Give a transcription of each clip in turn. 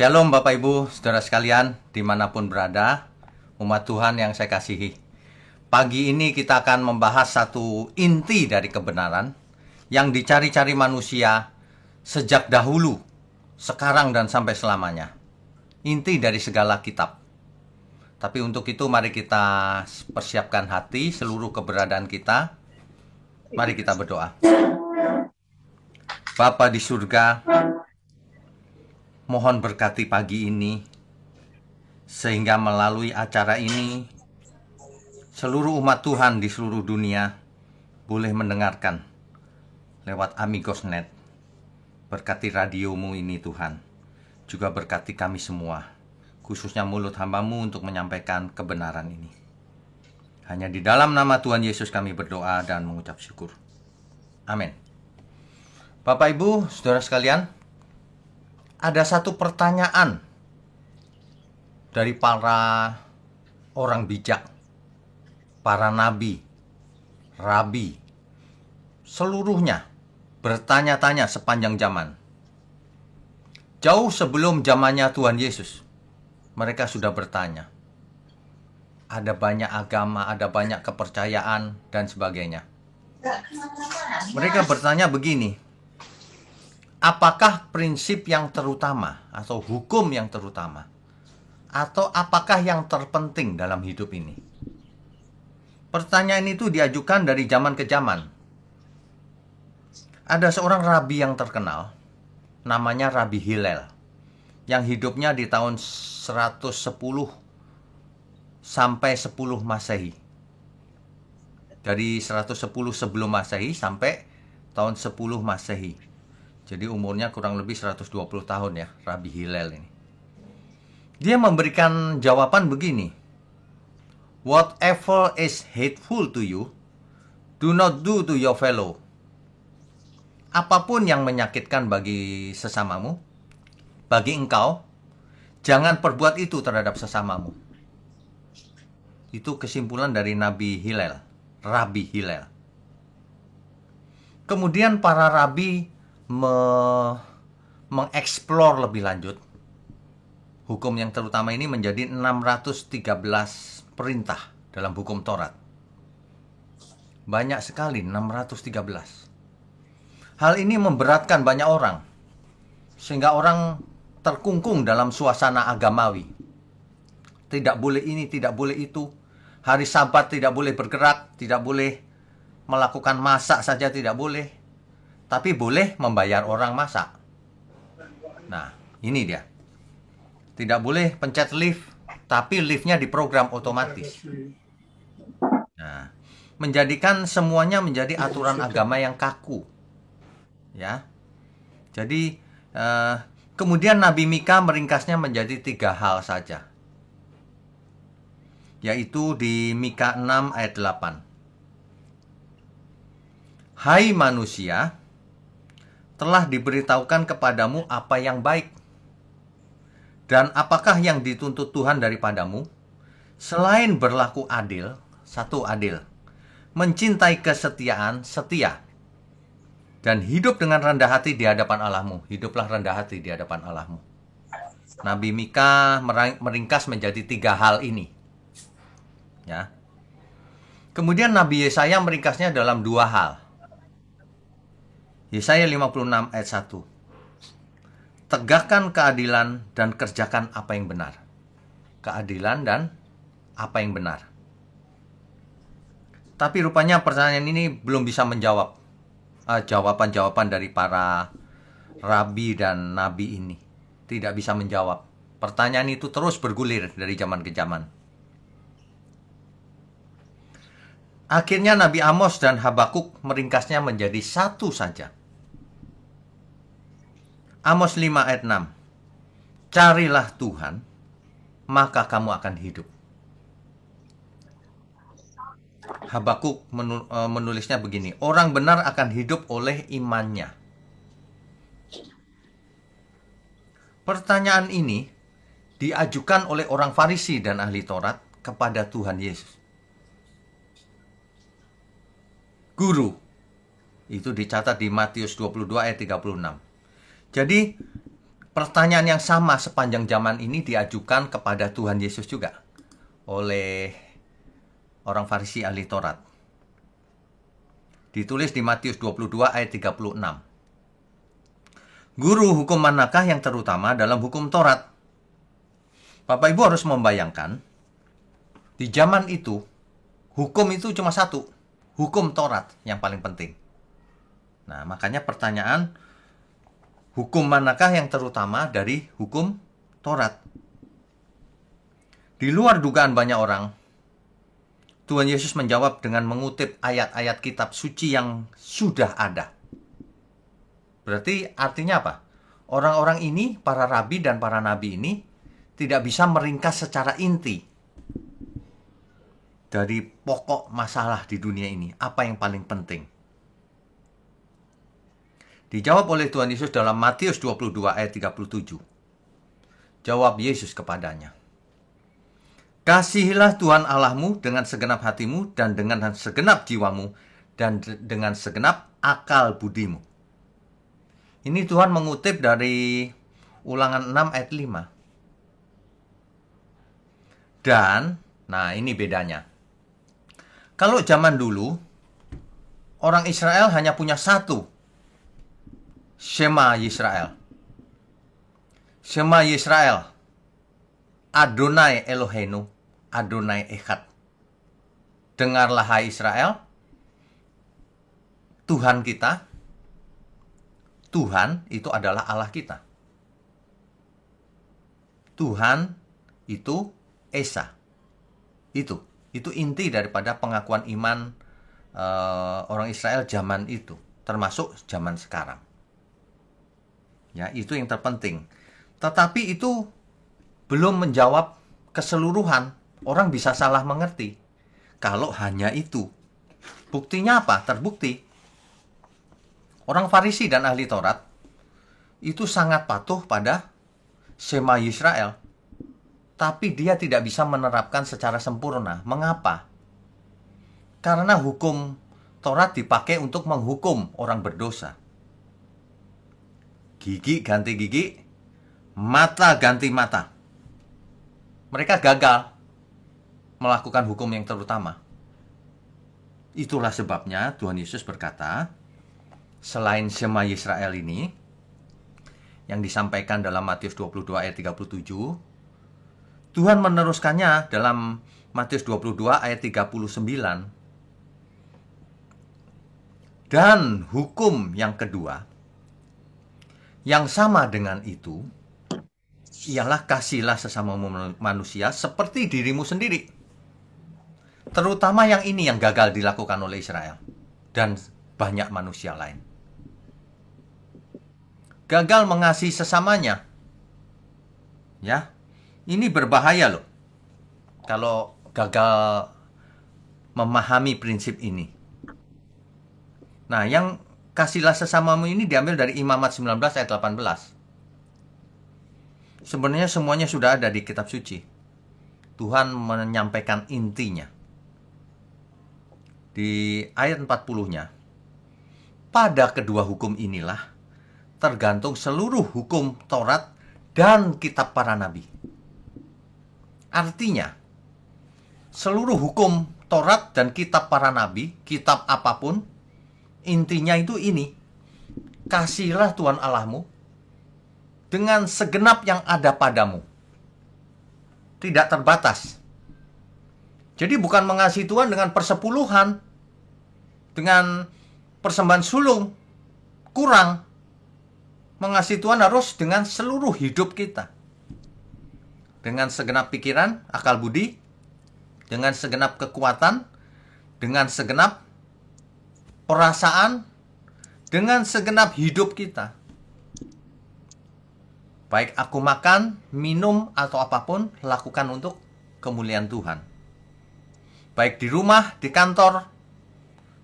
Shalom Bapak Ibu, Saudara sekalian, dimanapun berada, umat Tuhan yang saya kasihi. Pagi ini kita akan membahas satu inti dari kebenaran yang dicari-cari manusia sejak dahulu, sekarang dan sampai selamanya. Inti dari segala kitab. Tapi untuk itu mari kita persiapkan hati, seluruh keberadaan kita. Mari kita berdoa. Bapa di surga, mohon berkati pagi ini, sehingga melalui acara ini, seluruh umat Tuhan di seluruh dunia boleh mendengarkan lewat Amigos.net. Berkati radiomu ini Tuhan, juga berkati kami semua, khususnya mulut hamba-Mu untuk menyampaikan kebenaran ini. Hanya di dalam nama Tuhan Yesus kami berdoa dan mengucap syukur. Amin. Bapak Ibu, Saudara sekalian, ada satu pertanyaan dari para orang bijak, para nabi, rabi, seluruhnya bertanya-tanya sepanjang zaman. Jauh sebelum zamannya Tuhan Yesus, mereka sudah bertanya. Ada banyak agama, ada banyak kepercayaan, dan sebagainya. Mereka bertanya begini, apakah prinsip yang terutama atau hukum yang terutama? Atau apakah yang terpenting dalam hidup ini? Pertanyaan itu diajukan dari zaman ke zaman. Ada seorang rabi yang terkenal, namanya Rabi Hillel, yang hidupnya di tahun 110 sampai 10 Masehi. Dari 110 sebelum Masehi sampai tahun 10 Masehi. Jadi umurnya kurang lebih 120 tahun ya, Rabi Hillel ini. Dia memberikan jawaban begini. Whatever is hateful to you, do not do to your fellow. Apapun yang menyakitkan bagi sesamamu, bagi engkau, jangan perbuat itu terhadap sesamamu. Itu kesimpulan dari Nabi Hillel, Rabi Hillel. Kemudian para rabi mengeksplor lebih lanjut. Hukum yang terutama ini menjadi 613 perintah dalam hukum Taurat. Banyak sekali, 613. Hal ini memberatkan banyak orang, sehingga orang terkungkung dalam suasana agamawi. Tidak boleh ini, tidak boleh itu. Hari Sabat tidak boleh bergerak, tidak boleh melakukan masak saja, tidak boleh. Tapi boleh membayar orang masak. Nah, ini dia. Tidak boleh pencet lift, tapi liftnya diprogram otomatis. Nah, menjadikan semuanya menjadi aturan agama yang kaku. Ya. Jadi, kemudian Nabi Mika meringkasnya menjadi 3 hal saja. Yaitu di Mika 6 ayat 8. Hai manusia, telah diberitahukan kepadamu apa yang baik. Dan apakah yang dituntut Tuhan daripadamu? Selain berlaku adil, satu adil, mencintai kesetiaan, setia, dan hidup dengan rendah hati di hadapan Allahmu. Hiduplah rendah hati di hadapan Allahmu. Nabi Mika meringkas menjadi 3 hal ini. Ya. Kemudian Nabi Yesaya meringkasnya dalam 2 hal. Yesaya 56 ayat 1. Tegakkan keadilan dan kerjakan apa yang benar. Keadilan dan apa yang benar. Tapi rupanya pertanyaan ini belum bisa menjawab jawaban-jawaban dari para rabi dan nabi ini. Tidak bisa menjawab. Pertanyaan itu terus bergulir dari zaman ke zaman. Akhirnya Nabi Amos dan Habakuk meringkasnya menjadi 1 saja. Amos 5 ayat 6. Carilah Tuhan, maka kamu akan hidup. Habakuk menulisnya begini. Orang benar akan hidup oleh imannya. Pertanyaan ini diajukan oleh orang Farisi dan ahli Taurat kepada Tuhan Yesus. Guru, itu dicatat di Matius 22 ayat 36. Jadi Pertanyaan yang sama sepanjang zaman ini diajukan kepada Tuhan Yesus juga oleh orang Farisi ahli Taurat. Ditulis di Matius 22 ayat 36. Guru, hukum manakah yang terutama dalam hukum Taurat? Bapak Ibu harus membayangkan, di zaman itu, hukum itu cuma satu, hukum Taurat yang paling penting. Nah, makanya pertanyaan, hukum manakah yang terutama dari hukum Taurat? Di luar dugaan banyak orang, Tuhan Yesus menjawab dengan mengutip ayat-ayat kitab suci yang sudah ada. Berarti artinya apa? Orang-orang ini, para rabi dan para nabi ini, tidak bisa meringkas secara inti dari pokok masalah di dunia ini. Apa yang paling penting? Dijawab oleh Tuhan Yesus dalam Matius 22 ayat 37. Jawab Yesus kepadanya, kasihilah Tuhan Allahmu dengan segenap hatimu dan dengan segenap jiwamu dan dengan segenap akal budimu. Ini Tuhan mengutip dari Ulangan 6 ayat 5. Dan, nah ini bedanya. Kalau zaman dulu, orang Israel hanya punya satu, Shema Yisrael. Shema Yisrael, Adonai Eloheinu, Adonai Echad. Dengarlah hai Israel, Tuhan kita, Tuhan itu adalah Allah kita. Tuhan itu Esa. Itu inti daripada pengakuan iman orang Israel zaman itu, termasuk zaman sekarang. Ya, itu yang terpenting. Tetapi itu belum menjawab keseluruhan. Orang bisa salah mengerti kalau hanya itu. Buktinya apa? Terbukti orang Farisi dan ahli Taurat itu sangat patuh pada Shema Yisrael, tapi dia tidak bisa menerapkan secara sempurna. Mengapa? Karena hukum Taurat dipakai untuk menghukum orang berdosa. Gigi ganti gigi, mata ganti mata. Mereka gagal melakukan hukum yang terutama. Itulah sebabnya Tuhan Yesus berkata, selain Shema Yisrael ini, yang disampaikan dalam Matius 22 ayat 37, Tuhan meneruskannya dalam Matius 22 ayat 39. Dan hukum yang kedua, yang sama dengan itu, ialah kasihilah sesama manusia seperti dirimu sendiri. Terutama yang ini yang gagal dilakukan oleh Israel dan banyak manusia lain. Gagal mengasihi sesamanya. Ya, ini berbahaya loh. Kalau gagal memahami prinsip ini. Nah, yang kasihilah sesamamu ini diambil dari Imamat 19 ayat 18. Sebenarnya semuanya sudah ada di kitab suci. Tuhan menyampaikan intinya. Di ayat 40-nya. Pada kedua hukum inilah tergantung seluruh hukum Taurat dan kitab para nabi. Artinya, seluruh hukum Taurat dan kitab para nabi, kitab apapun, intinya itu ini. Kasihilah Tuhan Allahmu dengan segenap yang ada padamu. Tidak terbatas. Jadi bukan mengasihi Tuhan dengan persepuluhan, dengan persembahan sulung. Kurang. Mengasihi Tuhan harus dengan seluruh hidup kita. Dengan segenap pikiran, akal budi, dengan segenap kekuatan, dengan segenap perasaan, dengan segenap hidup kita. Baik aku makan, minum, atau apapun, lakukan untuk kemuliaan Tuhan. Baik di rumah, di kantor,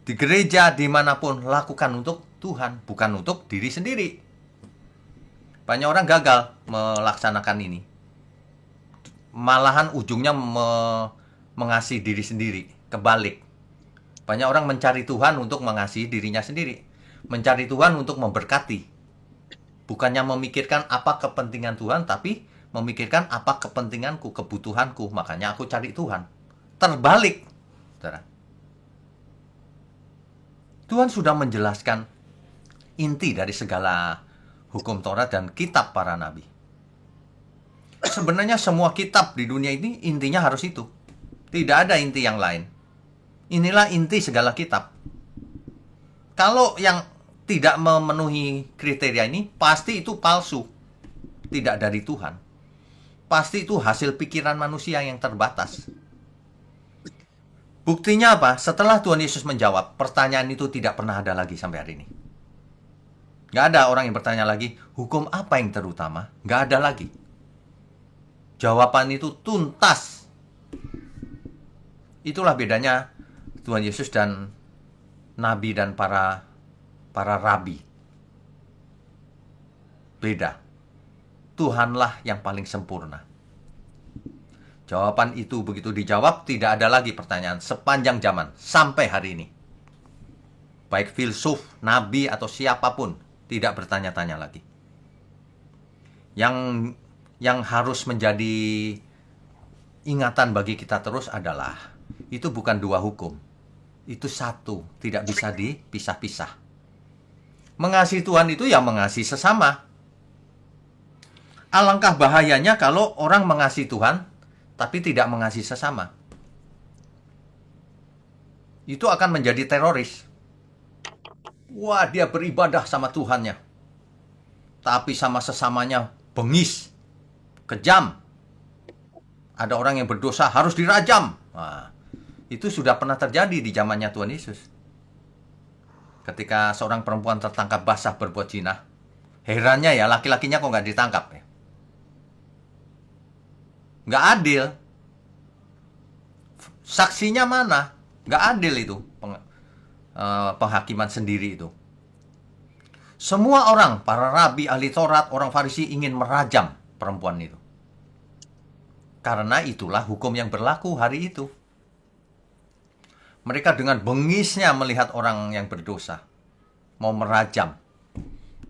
di gereja, dimanapun, lakukan untuk Tuhan, bukan untuk diri sendiri. Banyak orang gagal melaksanakan ini. Malahan ujungnya mengasihi diri sendiri, kebalik. Banyak orang mencari Tuhan untuk mengasihi dirinya sendiri. Mencari Tuhan untuk memberkati. Bukannya memikirkan apa kepentingan Tuhan, tapi memikirkan apa kepentinganku, kebutuhanku. Makanya aku cari Tuhan. Terbalik, saudara. Tuhan sudah menjelaskan inti dari segala hukum Taurat dan kitab para nabi. Sebenarnya semua kitab di dunia ini intinya harus itu. Tidak ada inti yang lain. Inilah inti segala kitab. Kalau yang tidak memenuhi kriteria ini, pasti itu palsu. Tidak dari Tuhan. Pasti itu hasil pikiran manusia yang terbatas. Buktinya apa? Setelah Tuhan Yesus menjawab, pertanyaan itu tidak pernah ada lagi sampai hari ini. Nggak ada orang yang bertanya lagi, hukum apa yang terutama? Nggak ada lagi. Jawaban itu tuntas. Itulah bedanya Tuhan Yesus dan nabi dan para rabi. Beda. Tuhanlah yang paling sempurna. Jawaban itu begitu dijawab, tidak ada lagi pertanyaan sepanjang zaman sampai hari ini. Baik filsuf, nabi atau siapapun tidak bertanya-tanya lagi. Yang harus menjadi ingatan bagi kita terus adalah itu bukan dua hukum. Itu satu, tidak bisa dipisah-pisah. Mengasihi Tuhan itu ya mengasihi sesama. Alangkah bahayanya kalau orang mengasihi Tuhan tapi tidak mengasihi sesama. Itu akan menjadi teroris. Wah, dia beribadah sama Tuhannya, tapi sama sesamanya bengis, kejam. Ada orang yang berdosa harus dirajam. Nah, itu sudah pernah terjadi di zamannya Tuhan Yesus. Ketika seorang perempuan tertangkap basah berbuat zina, herannya ya laki-lakinya kok nggak ditangkap ya? Nggak adil. Saksinya mana? Nggak adil itu. Penghakiman sendiri itu. Semua orang, para rabi, ahli Taurat, orang Farisi ingin merajam perempuan itu. Karena itulah hukum yang berlaku hari itu. Mereka dengan bengisnya melihat orang yang berdosa. Mau merajam.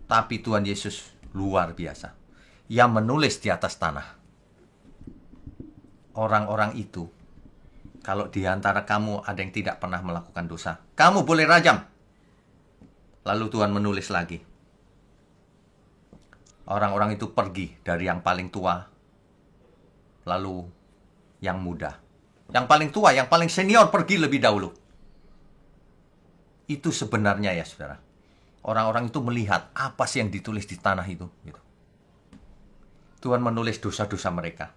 Tapi Tuhan Yesus luar biasa. Ia menulis di atas tanah. Orang-orang itu, kalau di antara kamu ada yang tidak pernah melakukan dosa, kamu boleh rajam. Lalu Tuhan menulis lagi. Orang-orang itu pergi dari yang paling tua, lalu yang muda. Yang paling tua, yang paling senior pergi lebih dahulu. Itu sebenarnya ya saudara. Orang-orang itu melihat apa sih yang ditulis di tanah itu. Gitu. Tuhan menulis dosa-dosa mereka.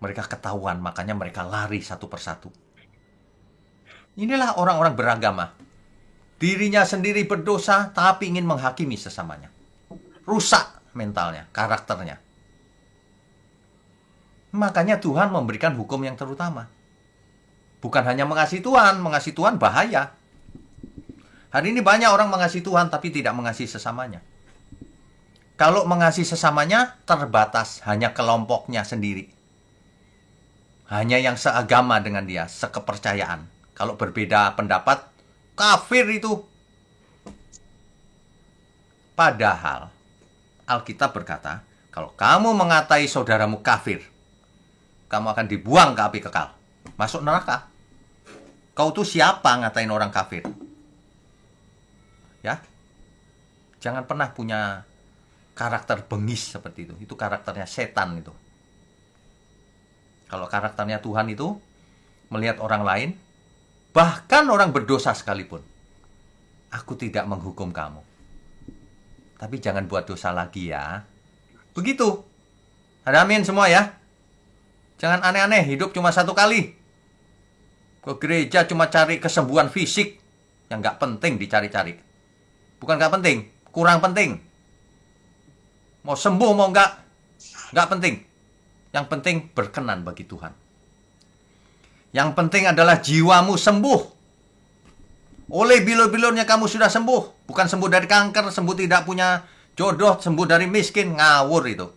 Mereka ketahuan, makanya mereka lari satu persatu. Inilah orang-orang beragama. Dirinya sendiri berdosa, tapi ingin menghakimi sesamanya. Rusak mentalnya, karakternya. Makanya Tuhan memberikan hukum yang terutama. Bukan hanya mengasihi Tuhan bahaya. Hari ini banyak orang mengasihi Tuhan, tapi tidak mengasihi sesamanya. Kalau mengasihi sesamanya, terbatas hanya kelompoknya sendiri. Hanya yang seagama dengan dia, sekepercayaan. Kalau berbeda pendapat, kafir itu. Padahal, Alkitab berkata, kalau kamu mengatai saudaramu kafir, kamu akan dibuang ke api kekal. Masuk neraka. Kau tuh siapa ngatain orang kafir? Ya, jangan pernah punya karakter bengis seperti itu. Itu karakternya setan itu. Kalau karakternya Tuhan itu melihat orang lain, bahkan orang berdosa sekalipun, aku tidak menghukum kamu. Tapi jangan buat dosa lagi ya. Begitu. Ada amin semua ya. Jangan aneh-aneh, hidup cuma satu kali. Ke gereja cuma cari kesembuhan fisik yang nggak penting dicari-cari. Bukan nggak penting, kurang penting. Mau sembuh mau nggak penting. Yang penting berkenan bagi Tuhan. Yang penting adalah jiwamu sembuh. Oleh bilur-bilurnya kamu sudah sembuh. Bukan sembuh dari kanker, sembuh tidak punya jodoh, sembuh dari miskin. Ngawur itu.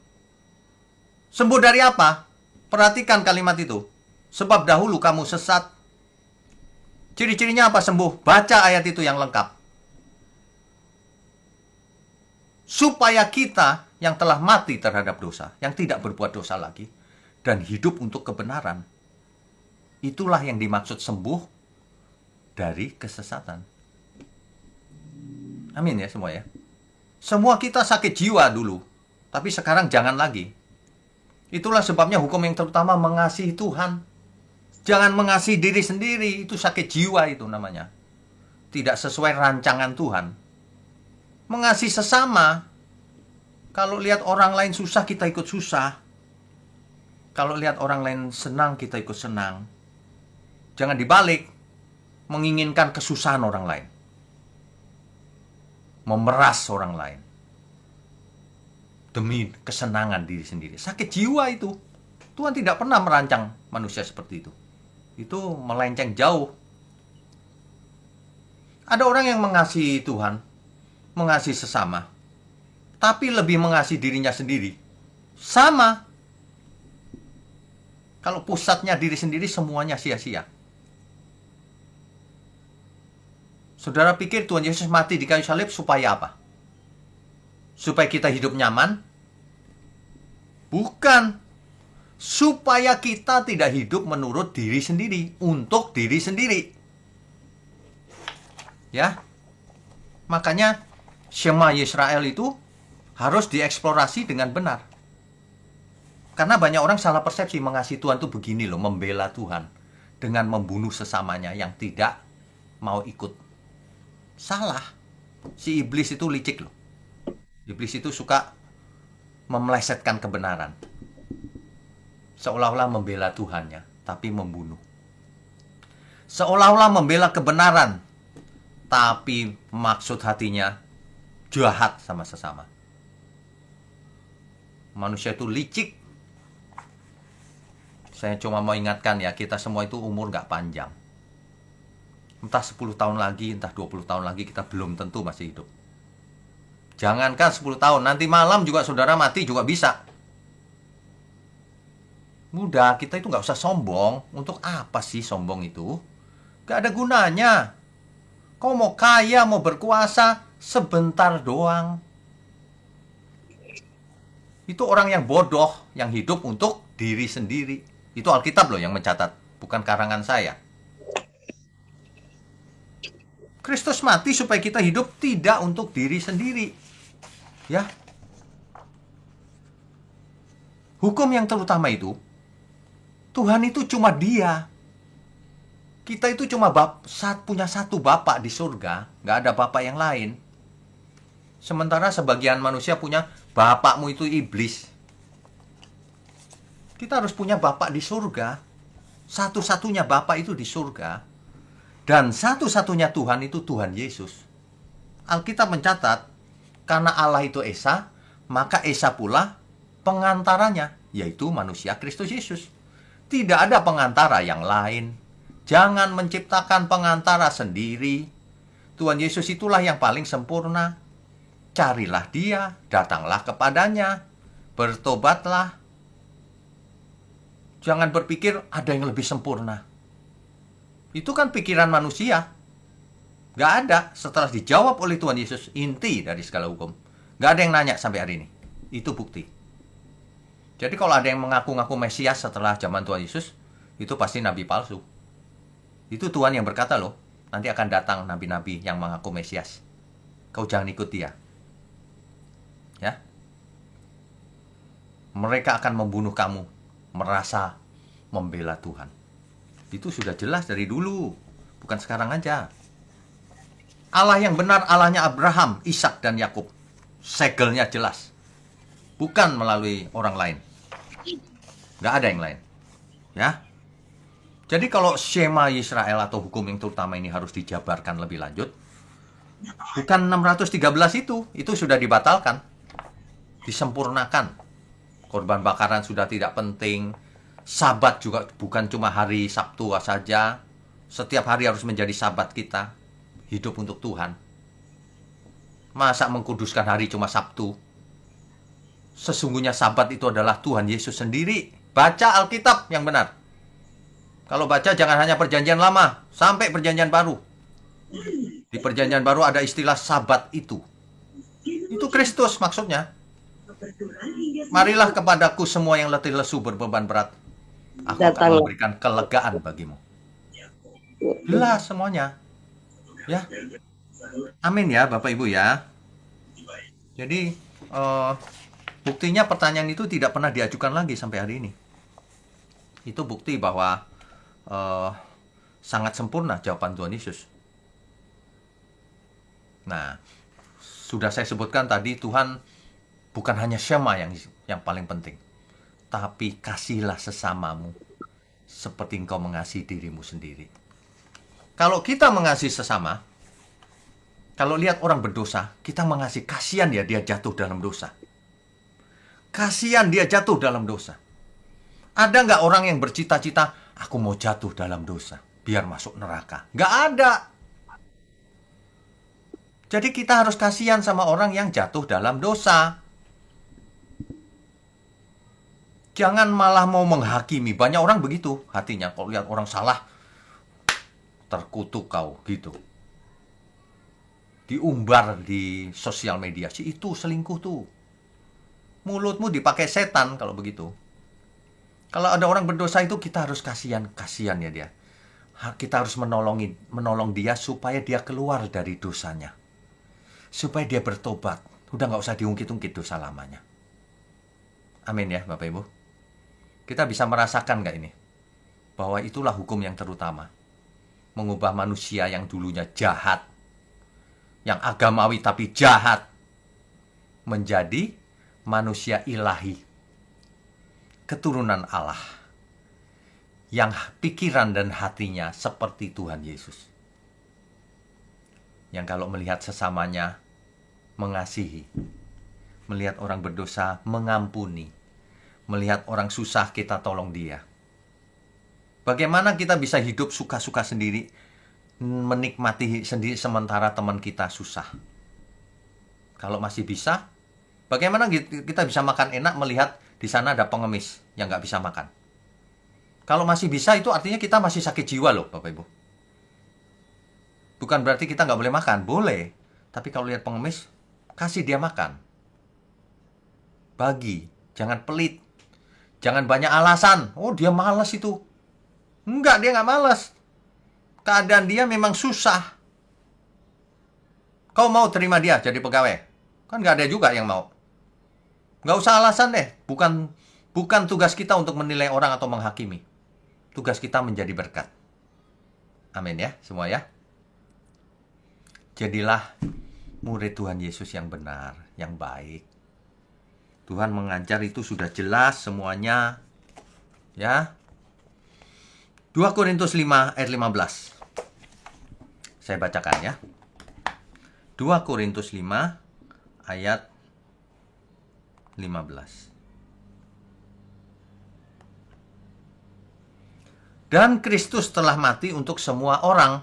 Sembuh dari apa? Perhatikan kalimat itu. Sebab dahulu kamu sesat. Ciri-cirinya apa sembuh? Baca ayat itu yang lengkap. supaya kita yang telah mati terhadap dosa, yang tidak berbuat dosa lagi, dan hidup untuk kebenaran. Itulah yang dimaksud sembuh dari kesesatan. Amin ya semua ya. Semua kita sakit jiwa dulu, tapi sekarang jangan lagi. Itulah sebabnya hukum yang terutama mengasihi Tuhan. Jangan mengasihi diri sendiri, itu sakit jiwa itu namanya. Tidak sesuai rancangan Tuhan. Mengasihi sesama. Kalau lihat orang lain susah, kita ikut susah. Kalau lihat orang lain senang, kita ikut senang. Jangan dibalik. Menginginkan kesusahan orang lain. Memeras orang lain. Demi kesenangan diri sendiri. Sakit jiwa itu. Tuhan tidak pernah merancang manusia seperti itu. Itu melenceng jauh. Ada orang yang mengasihi Tuhan, mengasihi sesama, tapi lebih mengasihi dirinya sendiri. Sama. Kalau pusatnya diri sendiri, semuanya sia-sia. Saudara pikir Tuhan Yesus mati di kayu salib supaya apa? Supaya kita hidup nyaman? Bukan. Supaya kita tidak hidup menurut diri sendiri, untuk diri sendiri. Ya. Makanya Shema Yisrael itu harus dieksplorasi dengan benar. Karena banyak orang salah persepsi mengasihi Tuhan itu begini loh, membela Tuhan dengan membunuh sesamanya yang tidak mau ikut. Salah. Si iblis itu licik loh. Iblis itu suka memelesetkan kebenaran. Seolah-olah membela Tuhannya, tapi membunuh. Seolah-olah membela kebenaran, tapi maksud hatinya jahat sama sesama. Manusia itu licik. Saya cuma mau ingatkan ya, kita semua itu umur gak panjang. Entah 10 tahun lagi, entah 20 tahun lagi, kita belum tentu masih hidup. Jangankan 10 tahun, nanti malam juga saudara mati juga bisa. Mudah, kita itu gak usah sombong. Untuk apa sih sombong itu? Gak ada gunanya. Kau mau kaya, mau berkuasa, sebentar doang. Itu orang yang bodoh, yang hidup untuk diri sendiri. Itu Alkitab loh yang mencatat, bukan karangan saya. Kristus mati supaya kita hidup tidak untuk diri sendiri. Ya. Hukum yang terutama itu, Tuhan itu cuma Dia. Kita itu cuma punya satu Bapa di surga, nggak ada Bapa yang lain. Sementara sebagian manusia punya bapakmu itu iblis. Kita harus punya Bapa di surga. Satu-satunya Bapa itu di surga. Dan satu-satunya Tuhan itu Tuhan Yesus. Alkitab mencatat, karena Allah itu Esa, maka Esa pula pengantaranya, yaitu manusia Kristus Yesus. Tidak ada pengantara yang lain. Jangan menciptakan pengantara sendiri. Tuhan Yesus itulah yang paling sempurna. Carilah Dia, datanglah kepadanya, bertobatlah. Jangan berpikir ada yang lebih sempurna. Itu kan pikiran manusia. Gak ada. Setelah dijawab oleh Tuhan Yesus, inti dari segala hukum. Gak ada yang nanya sampai hari ini. Itu bukti. Jadi kalau ada yang mengaku-ngaku Mesias setelah zaman Tuhan Yesus, itu pasti nabi palsu. Itu Tuhan yang berkata loh, nanti akan datang nabi-nabi yang mengaku Mesias. Kau jangan ikut dia. Ya. Mereka akan membunuh kamu, merasa membela Tuhan. Itu sudah jelas dari dulu, bukan sekarang aja. Allah yang benar, Allahnya Abraham, Ishak dan Yakub. Segelnya jelas. Bukan melalui orang lain. Gak ada yang lain. Ya. Jadi kalau Shema Yisrael atau hukum yang terutama ini harus dijabarkan lebih lanjut, bukan 613 itu sudah dibatalkan. Disempurnakan. Korban bakaran sudah tidak penting. Sabat juga bukan cuma hari Sabtu saja. Setiap hari harus menjadi sabat kita. Hidup untuk Tuhan. Masa mengkuduskan hari cuma Sabtu? Sesungguhnya sabat itu adalah Tuhan Yesus sendiri. Baca Alkitab yang benar. Kalau baca jangan hanya perjanjian lama, sampai perjanjian baru. Di perjanjian baru ada istilah sabat itu. Itu Itu Kristus maksudnya. Marilah kepadaku semua yang letih lesu berbeban berat. Aku akan Datanglah. memberikan kelegaan bagimu. Jelas semuanya. Ya. Amin ya Bapak Ibu ya. Jadi buktinya pertanyaan itu tidak pernah diajukan lagi sampai hari ini. Itu bukti bahwa sangat sempurna jawaban Tuhan Yesus. Nah, sudah saya sebutkan tadi, Tuhan bukan hanya Shema yang paling penting, tapi kasihilah sesamamu seperti engkau mengasihi dirimu sendiri. Kalau kita mengasihi sesama, kalau lihat orang berdosa, kita mengasihi, kasihan ya dia jatuh dalam dosa. Kasihan dia jatuh dalam dosa. Ada nggak orang yang bercita-cita, aku mau jatuh dalam dosa, biar masuk neraka? Nggak ada. Jadi kita harus kasihan sama orang yang jatuh dalam dosa. Jangan malah mau menghakimi. Banyak orang begitu hatinya. Kalau lihat orang salah, terkutuk kau gitu. Diumbar di sosial media. Si itu selingkuh tuh. Mulutmu dipakai setan kalau begitu. Kalau ada orang berdosa itu kita harus kasihan. Kasihan ya dia. Kita harus menolong dia supaya dia keluar dari dosanya. Supaya dia bertobat. Udah nggak usah diungkit-ungkit dosa lamanya. Amin ya Bapak Ibu. Kita bisa merasakan nggak ini? Bahwa itulah hukum yang terutama. Mengubah manusia yang dulunya jahat. Yang agamawi tapi jahat. Menjadi manusia ilahi. Keturunan Allah. Yang pikiran dan hatinya seperti Tuhan Yesus. Yang kalau melihat sesamanya mengasihi, melihat orang berdosa mengampuni, melihat orang susah kita tolong dia. Bagaimana kita bisa hidup suka-suka sendiri, menikmati sendiri sementara teman kita susah? Kalau masih bisa, bagaimana kita bisa makan enak melihat di sana ada pengemis yang nggak bisa makan? Kalau masih bisa, itu artinya kita masih sakit jiwa loh Bapak Ibu. Bukan berarti kita nggak boleh makan, boleh. Tapi kalau lihat pengemis, kasih dia makan. Bagi, jangan pelit. Jangan banyak alasan. Oh dia malas itu. Enggak, dia nggak malas. Keadaan dia memang susah. Kau mau terima dia jadi pegawai? Kan nggak ada juga yang mau. Nggak usah alasan deh. Bukan tugas kita untuk menilai orang atau menghakimi. Tugas kita menjadi berkat. Amin ya semua ya. Jadilah murid Tuhan Yesus yang benar, yang baik. Tuhan mengajar itu sudah jelas semuanya. Ya. 2 Korintus 5 ayat 15. Saya bacakan ya. 2 Korintus 5 ayat 15. Dan Kristus telah mati untuk semua orang.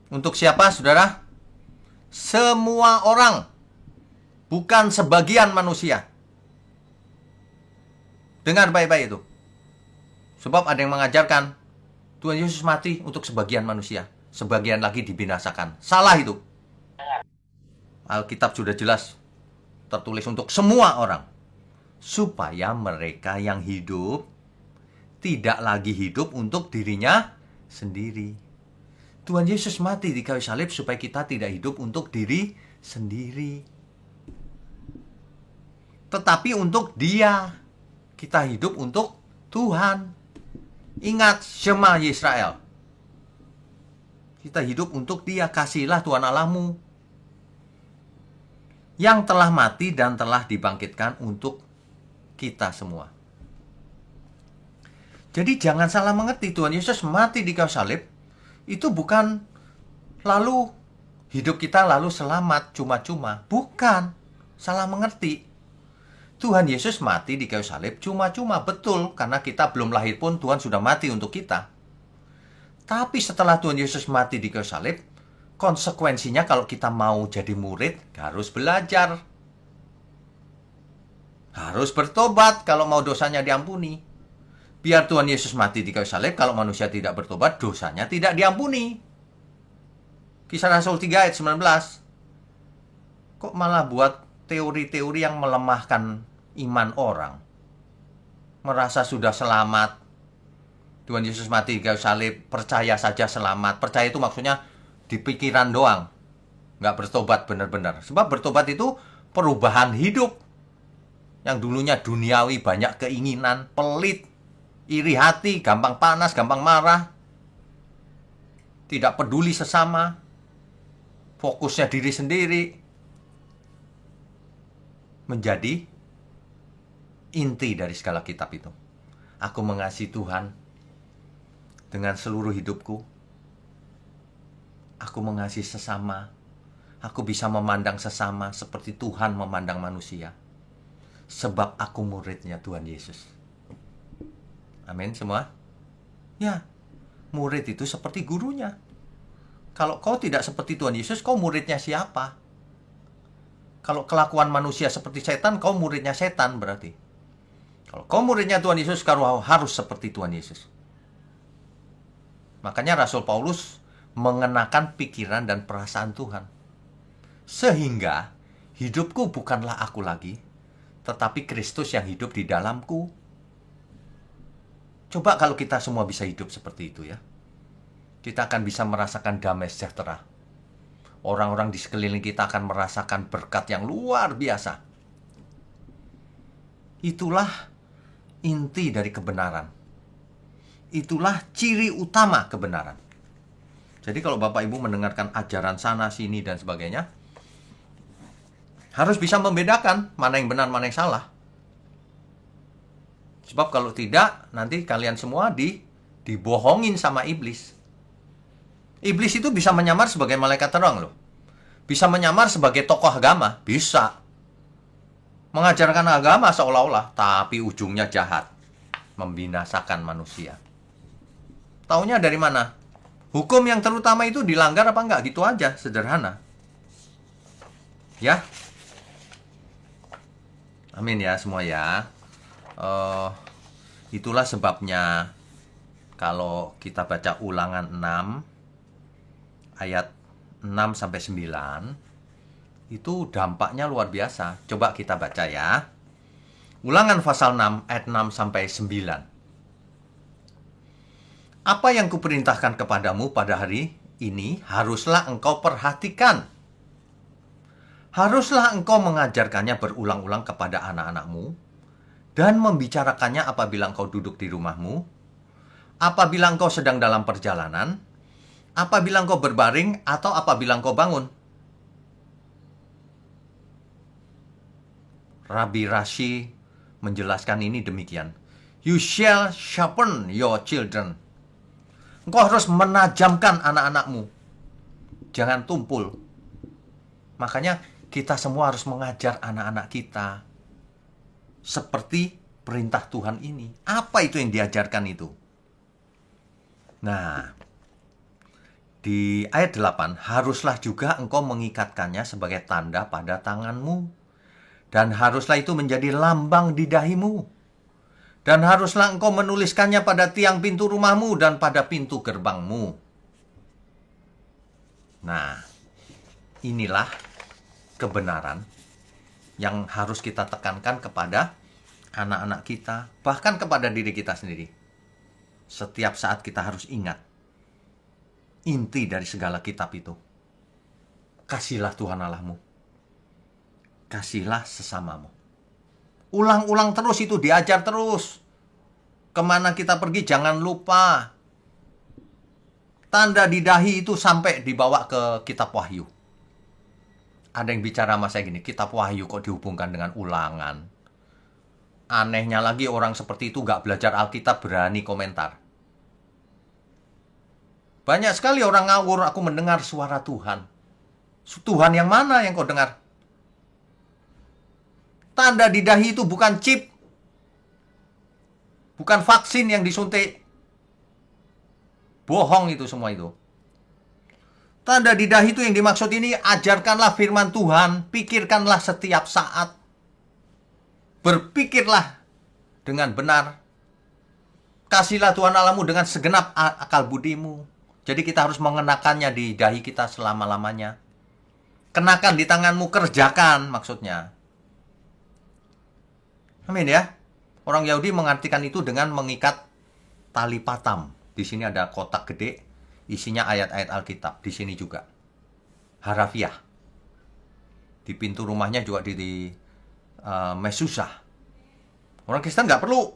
Untuk siapa, saudara? Semua orang. Bukan sebagian manusia. Dengar baik-baik itu. Sebab ada yang mengajarkan Tuhan Yesus mati untuk sebagian manusia. Sebagian lagi dibinasakan. Salah itu. Alkitab sudah jelas. Tertulis untuk semua orang. Supaya mereka yang hidup tidak lagi hidup untuk dirinya sendiri. Tuhan Yesus mati di kayu salib supaya kita tidak hidup untuk diri sendiri. Tetapi untuk Dia. Kita hidup untuk Tuhan. Ingat Shema Yisrael. Kita hidup untuk Dia. Kasihilah Tuhan Allahmu. Yang telah mati dan telah dibangkitkan untuk kita semua. Jadi jangan salah mengerti, Tuhan Yesus mati di kayu salib itu bukan lalu hidup kita lalu selamat cuma-cuma. Bukan. Salah mengerti. Tuhan Yesus mati di kayu salib cuma-cuma, betul, karena kita belum lahir pun Tuhan sudah mati untuk kita. Tapi setelah Tuhan Yesus mati di kayu salib, konsekuensinya kalau kita mau jadi murid harus belajar. Harus bertobat kalau mau dosanya diampuni. Biar Tuhan Yesus mati di kayu salib, kalau manusia tidak bertobat, dosanya tidak diampuni. Kisah Rasul 3 ayat 19. Kok malah buat teori-teori yang melemahkan iman orang? Merasa sudah selamat, Tuhan Yesus mati di kayu salib, percaya saja selamat. Percaya itu maksudnya di pikiran doang, nggak bertobat benar-benar. Sebab bertobat itu perubahan hidup. Yang dulunya duniawi, banyak keinginan, pelit, iri hati, gampang panas, gampang marah, tidak peduli sesama, fokusnya diri sendiri, menjadi inti dari segala kitab itu. Aku mengasihi Tuhan dengan seluruh hidupku. Aku mengasihi sesama. Aku bisa memandang sesama seperti Tuhan memandang manusia. Sebab aku muridnya Tuhan Yesus. Amin semua? Ya, murid itu seperti gurunya. Kalau kau tidak seperti Tuhan Yesus, kau muridnya siapa? Kalau kelakuan manusia seperti setan, kau muridnya setan berarti. Kalau kau muridnya Tuhan Yesus, kau harus seperti Tuhan Yesus. Makanya Rasul Paulus mengenakan pikiran dan perasaan Tuhan. Sehingga hidupku bukanlah aku lagi, tetapi Kristus yang hidup di dalamku. Coba kalau kita semua bisa hidup seperti itu ya. Kita akan bisa merasakan damai sejahtera. Orang-orang di sekeliling kita akan merasakan berkat yang luar biasa. Itulah inti dari kebenaran. Itulah ciri utama kebenaran. Jadi kalau Bapak Ibu mendengarkan ajaran sana sini dan sebagainya, harus bisa membedakan mana yang benar, mana yang salah. Sebab kalau tidak, nanti kalian semua dibohongin sama iblis. Iblis itu bisa menyamar sebagai malaikat terang loh. Bisa menyamar sebagai tokoh agama, bisa. Mengajarkan agama seolah-olah, tapi ujungnya jahat. Membinasakan manusia. Taunya dari mana? Hukum yang terutama itu dilanggar apa enggak? Gitu aja, sederhana. Ya. Amin ya semua ya. Itulah sebabnya kalau kita baca Ulangan 6 ayat 6-9 itu dampaknya luar biasa. Coba kita baca ya. Ulangan pasal 6 ayat 6-9. Apa yang kuperintahkan kepadamu pada hari ini haruslah engkau perhatikan. Haruslah engkau mengajarkannya berulang-ulang kepada anak-anakmu dan membicarakannya apabila engkau duduk di rumahmu, apabila engkau sedang dalam perjalanan, apabila engkau berbaring, atau apabila engkau bangun. Rabbi Rashi menjelaskan ini demikian. You shall sharpen your children. Engkau harus menajamkan anak-anakmu. Jangan tumpul. Makanya kita semua harus mengajar anak-anak kita seperti perintah Tuhan ini. Apa itu yang diajarkan itu? Nah, di ayat 8, haruslah juga engkau mengikatkannya sebagai tanda pada tanganmu. Dan haruslah itu menjadi lambang di dahimu. Dan haruslah engkau menuliskannya pada tiang pintu rumahmu dan pada pintu gerbangmu. Nah, inilah kebenaran yang harus kita tekankan kepada anak-anak kita, bahkan kepada diri kita sendiri. Setiap saat kita harus ingat inti dari segala kitab itu. Kasihilah Tuhan Allahmu. Kasihilah sesamamu. Ulang-ulang terus itu, diajar terus. Kemana kita pergi jangan lupa. Tanda di dahi itu sampai dibawa ke kitab Wahyu. Ada yang bicara sama saya gini, kitab Wahyu kok dihubungkan dengan ulangan? Anehnya lagi orang seperti itu gak belajar Alkitab berani komentar. Banyak sekali orang ngawur, aku mendengar suara Tuhan. Tuhan yang mana yang kau dengar? Tanda di dahi itu bukan chip. Bukan vaksin yang disuntik. Bohong itu semua itu. Tanda di dahi itu yang dimaksud ini, ajarkanlah firman Tuhan, pikirkanlah setiap saat. Berpikirlah dengan benar. Kasihlah Tuhan Allahmu dengan segenap akal budimu. Jadi kita harus mengenakannya di dahi kita selama-lamanya. Kenakan di tanganmu, kerjakan maksudnya. Amin ya. Orang Yahudi mengartikan itu dengan mengikat tali patam. Di sini ada kotak gede, isinya ayat-ayat Alkitab. Di sini juga harafiah. Di pintu rumahnya juga di mesusah. Orang Kristen nggak perlu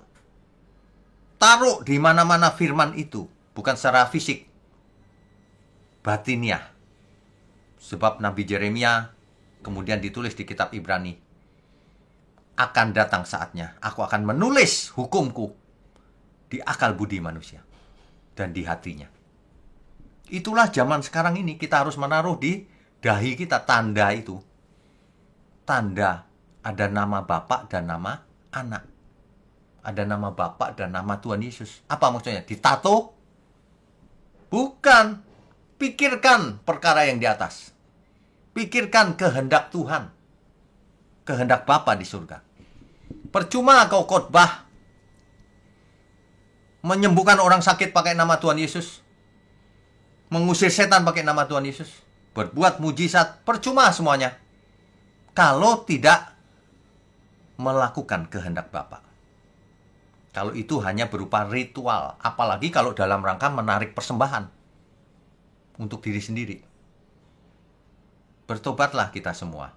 taruh di mana-mana firman itu, bukan secara fisik, batiniah. Sebab Nabi Yeremia kemudian ditulis di kitab Ibrani, akan datang saatnya aku akan menulis hukumku di akal budi manusia dan di hatinya. Itulah zaman sekarang ini, kita harus menaruh di dahi kita tanda itu. Tanda ada nama Bapa dan nama Anak. Ada nama Bapa dan nama Tuhan Yesus. Apa maksudnya? Ditato? Bukan. Pikirkan perkara yang di atas. Pikirkan kehendak Tuhan. Kehendak Bapa di surga. Percuma kau khotbah menyembuhkan orang sakit pakai nama Tuhan Yesus. Mengusir setan pakai nama Tuhan Yesus. Berbuat mujizat. Percuma semuanya. Kalau tidak melakukan kehendak Bapa. Kalau itu hanya berupa ritual. Apalagi kalau dalam rangka menarik persembahan. Untuk diri sendiri. Bertobatlah kita semua.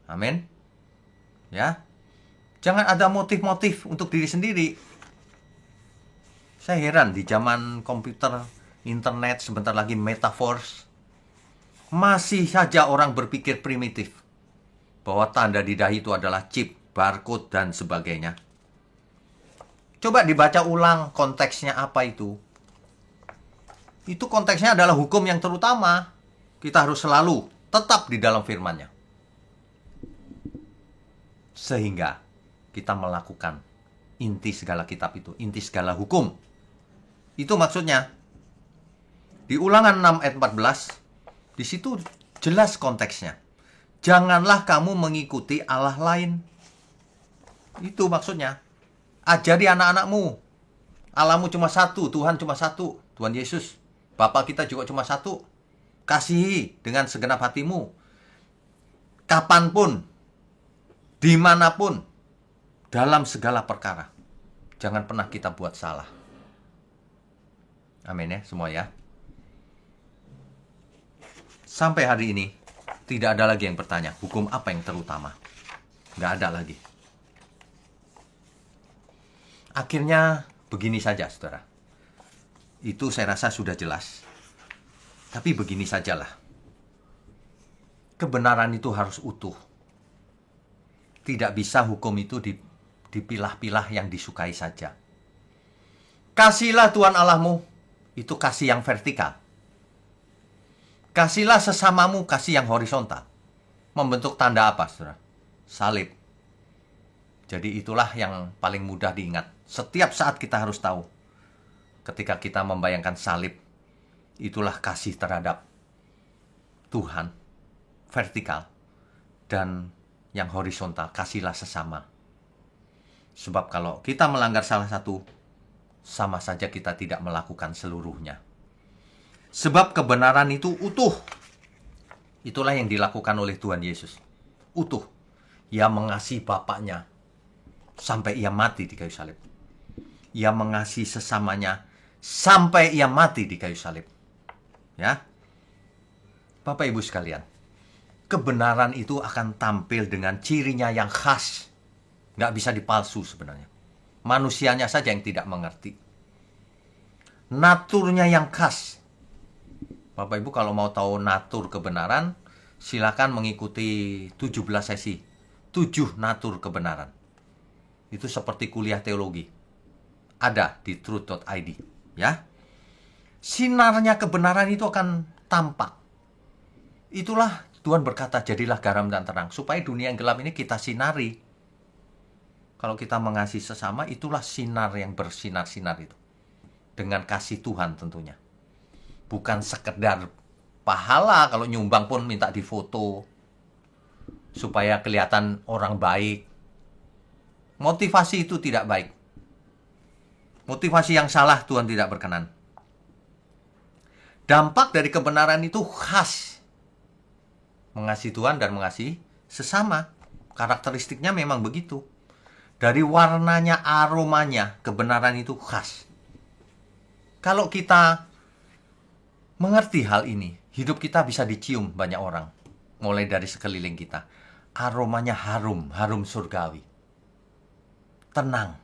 Amin. Ya. Jangan ada motif-motif untuk diri sendiri. Saya heran di zaman komputer, internet, sebentar lagi metaverse. Masih saja orang berpikir primitif. Bahwa tanda di dahi itu adalah chip, barcode, dan sebagainya. Coba dibaca ulang konteksnya apa itu. Itu konteksnya adalah hukum yang terutama. Kita harus selalu tetap di dalam firman-Nya. Sehingga kita melakukan inti segala kitab itu, inti segala hukum. Itu maksudnya. Di Ulangan 6 ayat 14, di situ jelas konteksnya. Janganlah kamu mengikuti Allah lain. Itu maksudnya. Ajari anak-anakmu. Allahmu cuma satu, Tuhan cuma satu, Tuhan Yesus. Bapa kita juga cuma satu. Kasihi dengan segenap hatimu. Kapanpun, dimanapun, dalam segala perkara. Jangan pernah kita buat salah. Amin ya, semua ya. Sampai hari ini, tidak ada lagi yang bertanya, hukum apa yang terutama? Nggak ada lagi. Akhirnya, begini saja, saudara. Itu saya rasa sudah jelas. Tapi begini sajalah. Kebenaran itu harus utuh. Tidak bisa hukum itu dipilah-pilah yang disukai saja. Kasihlah Tuhan Allahmu, itu kasih yang vertikal. Kasihlah sesamamu, kasih yang horizontal. Membentuk tanda apa, saudara? Salib. Jadi itulah yang paling mudah diingat. Setiap saat kita harus tahu. Ketika kita membayangkan salib, itulah kasih terhadap Tuhan. Vertikal. Dan yang horizontal, kasihlah sesama. Sebab kalau kita melanggar salah satu, sama saja kita tidak melakukan seluruhnya. Sebab kebenaran itu utuh. Itulah yang dilakukan oleh Tuhan Yesus. Utuh. Ia mengasihi Bapaknya sampai ia mati di kayu salib. Ia mengasihi sesamanya sampai ia mati di kayu salib. Ya. Bapak Ibu sekalian, kebenaran itu akan tampil dengan cirinya yang khas. Nggak bisa dipalsu sebenarnya. Manusianya saja yang tidak mengerti. Naturnya yang khas. Bapak Ibu kalau mau tahu natur kebenaran, silakan mengikuti 17 sesi. 7 natur kebenaran. Itu seperti kuliah teologi. Ada di truth.id. Ya. Sinarnya kebenaran itu akan tampak. Itulah Tuhan berkata, jadilah garam dan terang. Supaya dunia yang gelap ini kita sinari. Kalau kita mengasihi sesama, itulah sinar yang bersinar-sinar itu. Dengan kasih Tuhan tentunya. Bukan sekedar pahala, kalau nyumbang pun minta difoto. Supaya kelihatan orang baik. Motivasi itu tidak baik. Motivasi yang salah Tuhan tidak berkenan. Dampak dari kebenaran itu khas. Mengasihi Tuhan dan mengasihi sesama. Karakteristiknya memang begitu. Dari warnanya, aromanya, kebenaran itu khas. Kalau kita mengerti hal ini, hidup kita bisa dicium banyak orang. Mulai dari sekeliling kita. Aromanya harum, harum surgawi. Tenang.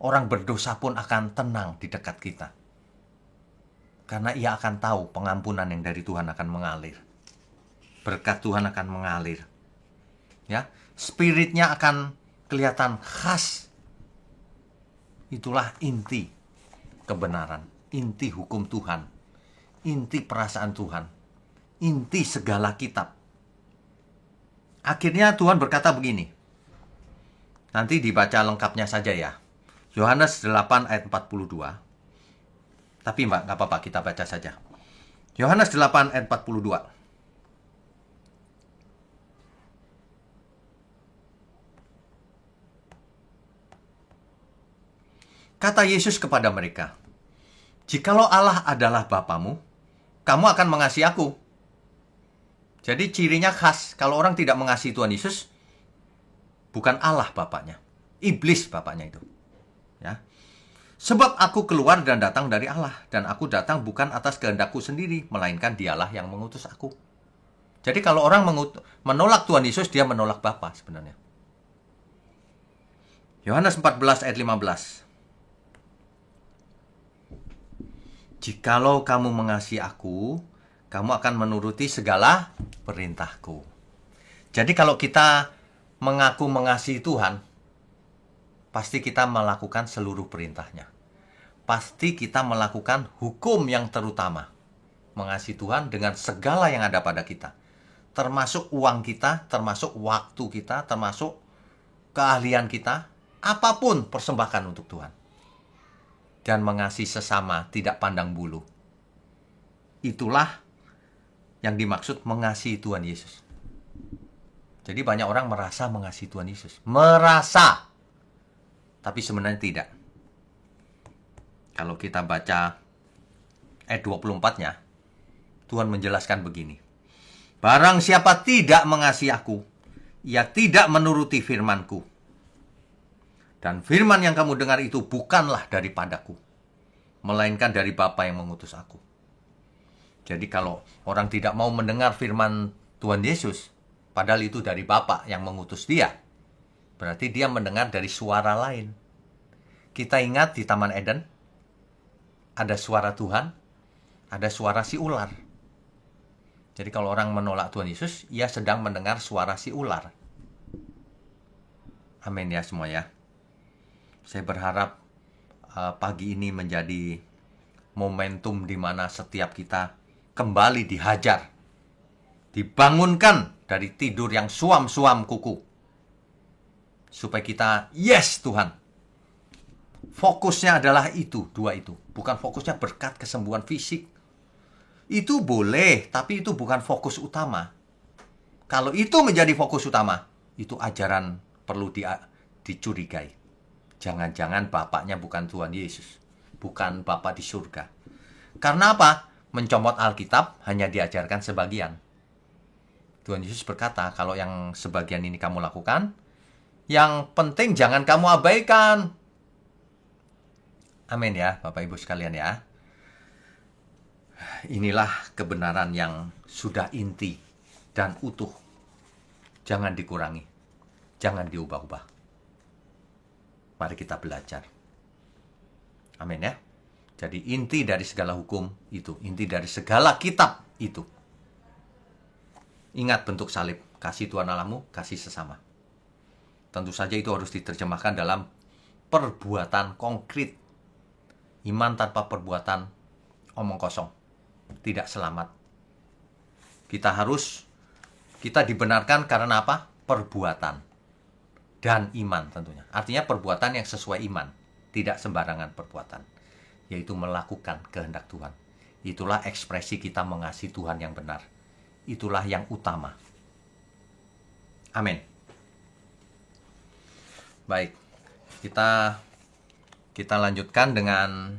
Orang berdosa pun akan tenang di dekat kita. Karena ia akan tahu pengampunan yang dari Tuhan akan mengalir. Berkat Tuhan akan mengalir. Ya, spiritnya akan kelihatan khas. Itulah inti kebenaran, inti hukum Tuhan, inti perasaan Tuhan, inti segala kitab. Akhirnya Tuhan berkata begini. Nanti dibaca lengkapnya saja ya. Yohanes 8 ayat 42. Tapi Mbak, nggak apa-apa, kita baca saja. Yohanes 8 ayat 42. Kata Yesus kepada mereka, "Jikalau Allah adalah Bapamu, kamu akan mengasihi aku." Jadi cirinya khas, kalau orang tidak mengasihi Tuhan Yesus, bukan Allah Bapaknya, iblis Bapaknya itu. Ya. Sebab aku keluar dan datang dari Allah, dan aku datang bukan atas kehendakku sendiri, melainkan Dialah yang mengutus aku. Jadi kalau orang menolak Tuhan Yesus, dia menolak Bapa sebenarnya. Yohanes 14 ayat 15. Jikalau kamu mengasihi aku, kamu akan menuruti segala perintahku. Jadi kalau kita mengaku mengasihi Tuhan, pasti kita melakukan seluruh perintahnya. Pasti kita melakukan hukum yang terutama. Mengasihi Tuhan dengan segala yang ada pada kita. Termasuk uang kita, termasuk waktu kita, termasuk keahlian kita. Apapun persembahkan untuk Tuhan. Dan mengasihi sesama, tidak pandang bulu. Itulah yang dimaksud mengasihi Tuhan Yesus. Jadi banyak orang merasa mengasihi Tuhan Yesus. Merasa. Tapi sebenarnya tidak. Kalau kita baca ayat 24-nya, Tuhan menjelaskan begini. Barang siapa tidak mengasihi aku, ia tidak menuruti firman-Ku. Dan firman yang kamu dengar itu bukanlah daripadaku, melainkan dari Bapa yang mengutus aku. Jadi kalau orang tidak mau mendengar firman Tuhan Yesus, padahal itu dari Bapa yang mengutus dia, berarti dia mendengar dari suara lain. Kita ingat di Taman Eden, ada suara Tuhan, ada suara si ular. Jadi kalau orang menolak Tuhan Yesus, ia sedang mendengar suara si ular. Amin ya semua ya. Saya berharap pagi ini menjadi momentum di mana setiap kita kembali dihajar, dibangunkan dari tidur yang suam-suam kuku. Supaya kita, yes Tuhan. Fokusnya adalah itu, dua itu. Bukan fokusnya berkat kesembuhan fisik. Itu boleh, tapi itu bukan fokus utama. Kalau itu menjadi fokus utama, itu ajaran perlu dicurigai. Jangan-jangan bapaknya bukan Tuhan Yesus. Bukan Bapa di surga. Karena apa? Mencomot Alkitab hanya diajarkan sebagian. Tuhan Yesus berkata, kalau yang sebagian ini kamu lakukan, yang penting jangan kamu abaikan. Amin ya, Bapak Ibu sekalian ya. Inilah kebenaran yang sudah inti dan utuh. Jangan dikurangi. Jangan diubah-ubah. Mari kita belajar. Amin ya. Jadi inti dari segala hukum itu. Inti dari segala kitab itu. Ingat bentuk salib. Kasih Tuhan Allahmu, kasih sesama. Tentu saja itu harus diterjemahkan dalam perbuatan konkret. Iman tanpa perbuatan omong kosong. Tidak selamat. Kita dibenarkan karena apa? Perbuatan. Dan iman tentunya. Artinya perbuatan yang sesuai iman. Tidak sembarangan perbuatan. Yaitu melakukan kehendak Tuhan. Itulah ekspresi kita mengasihi Tuhan yang benar. Itulah yang utama. Amin. Baik. Kita lanjutkan dengan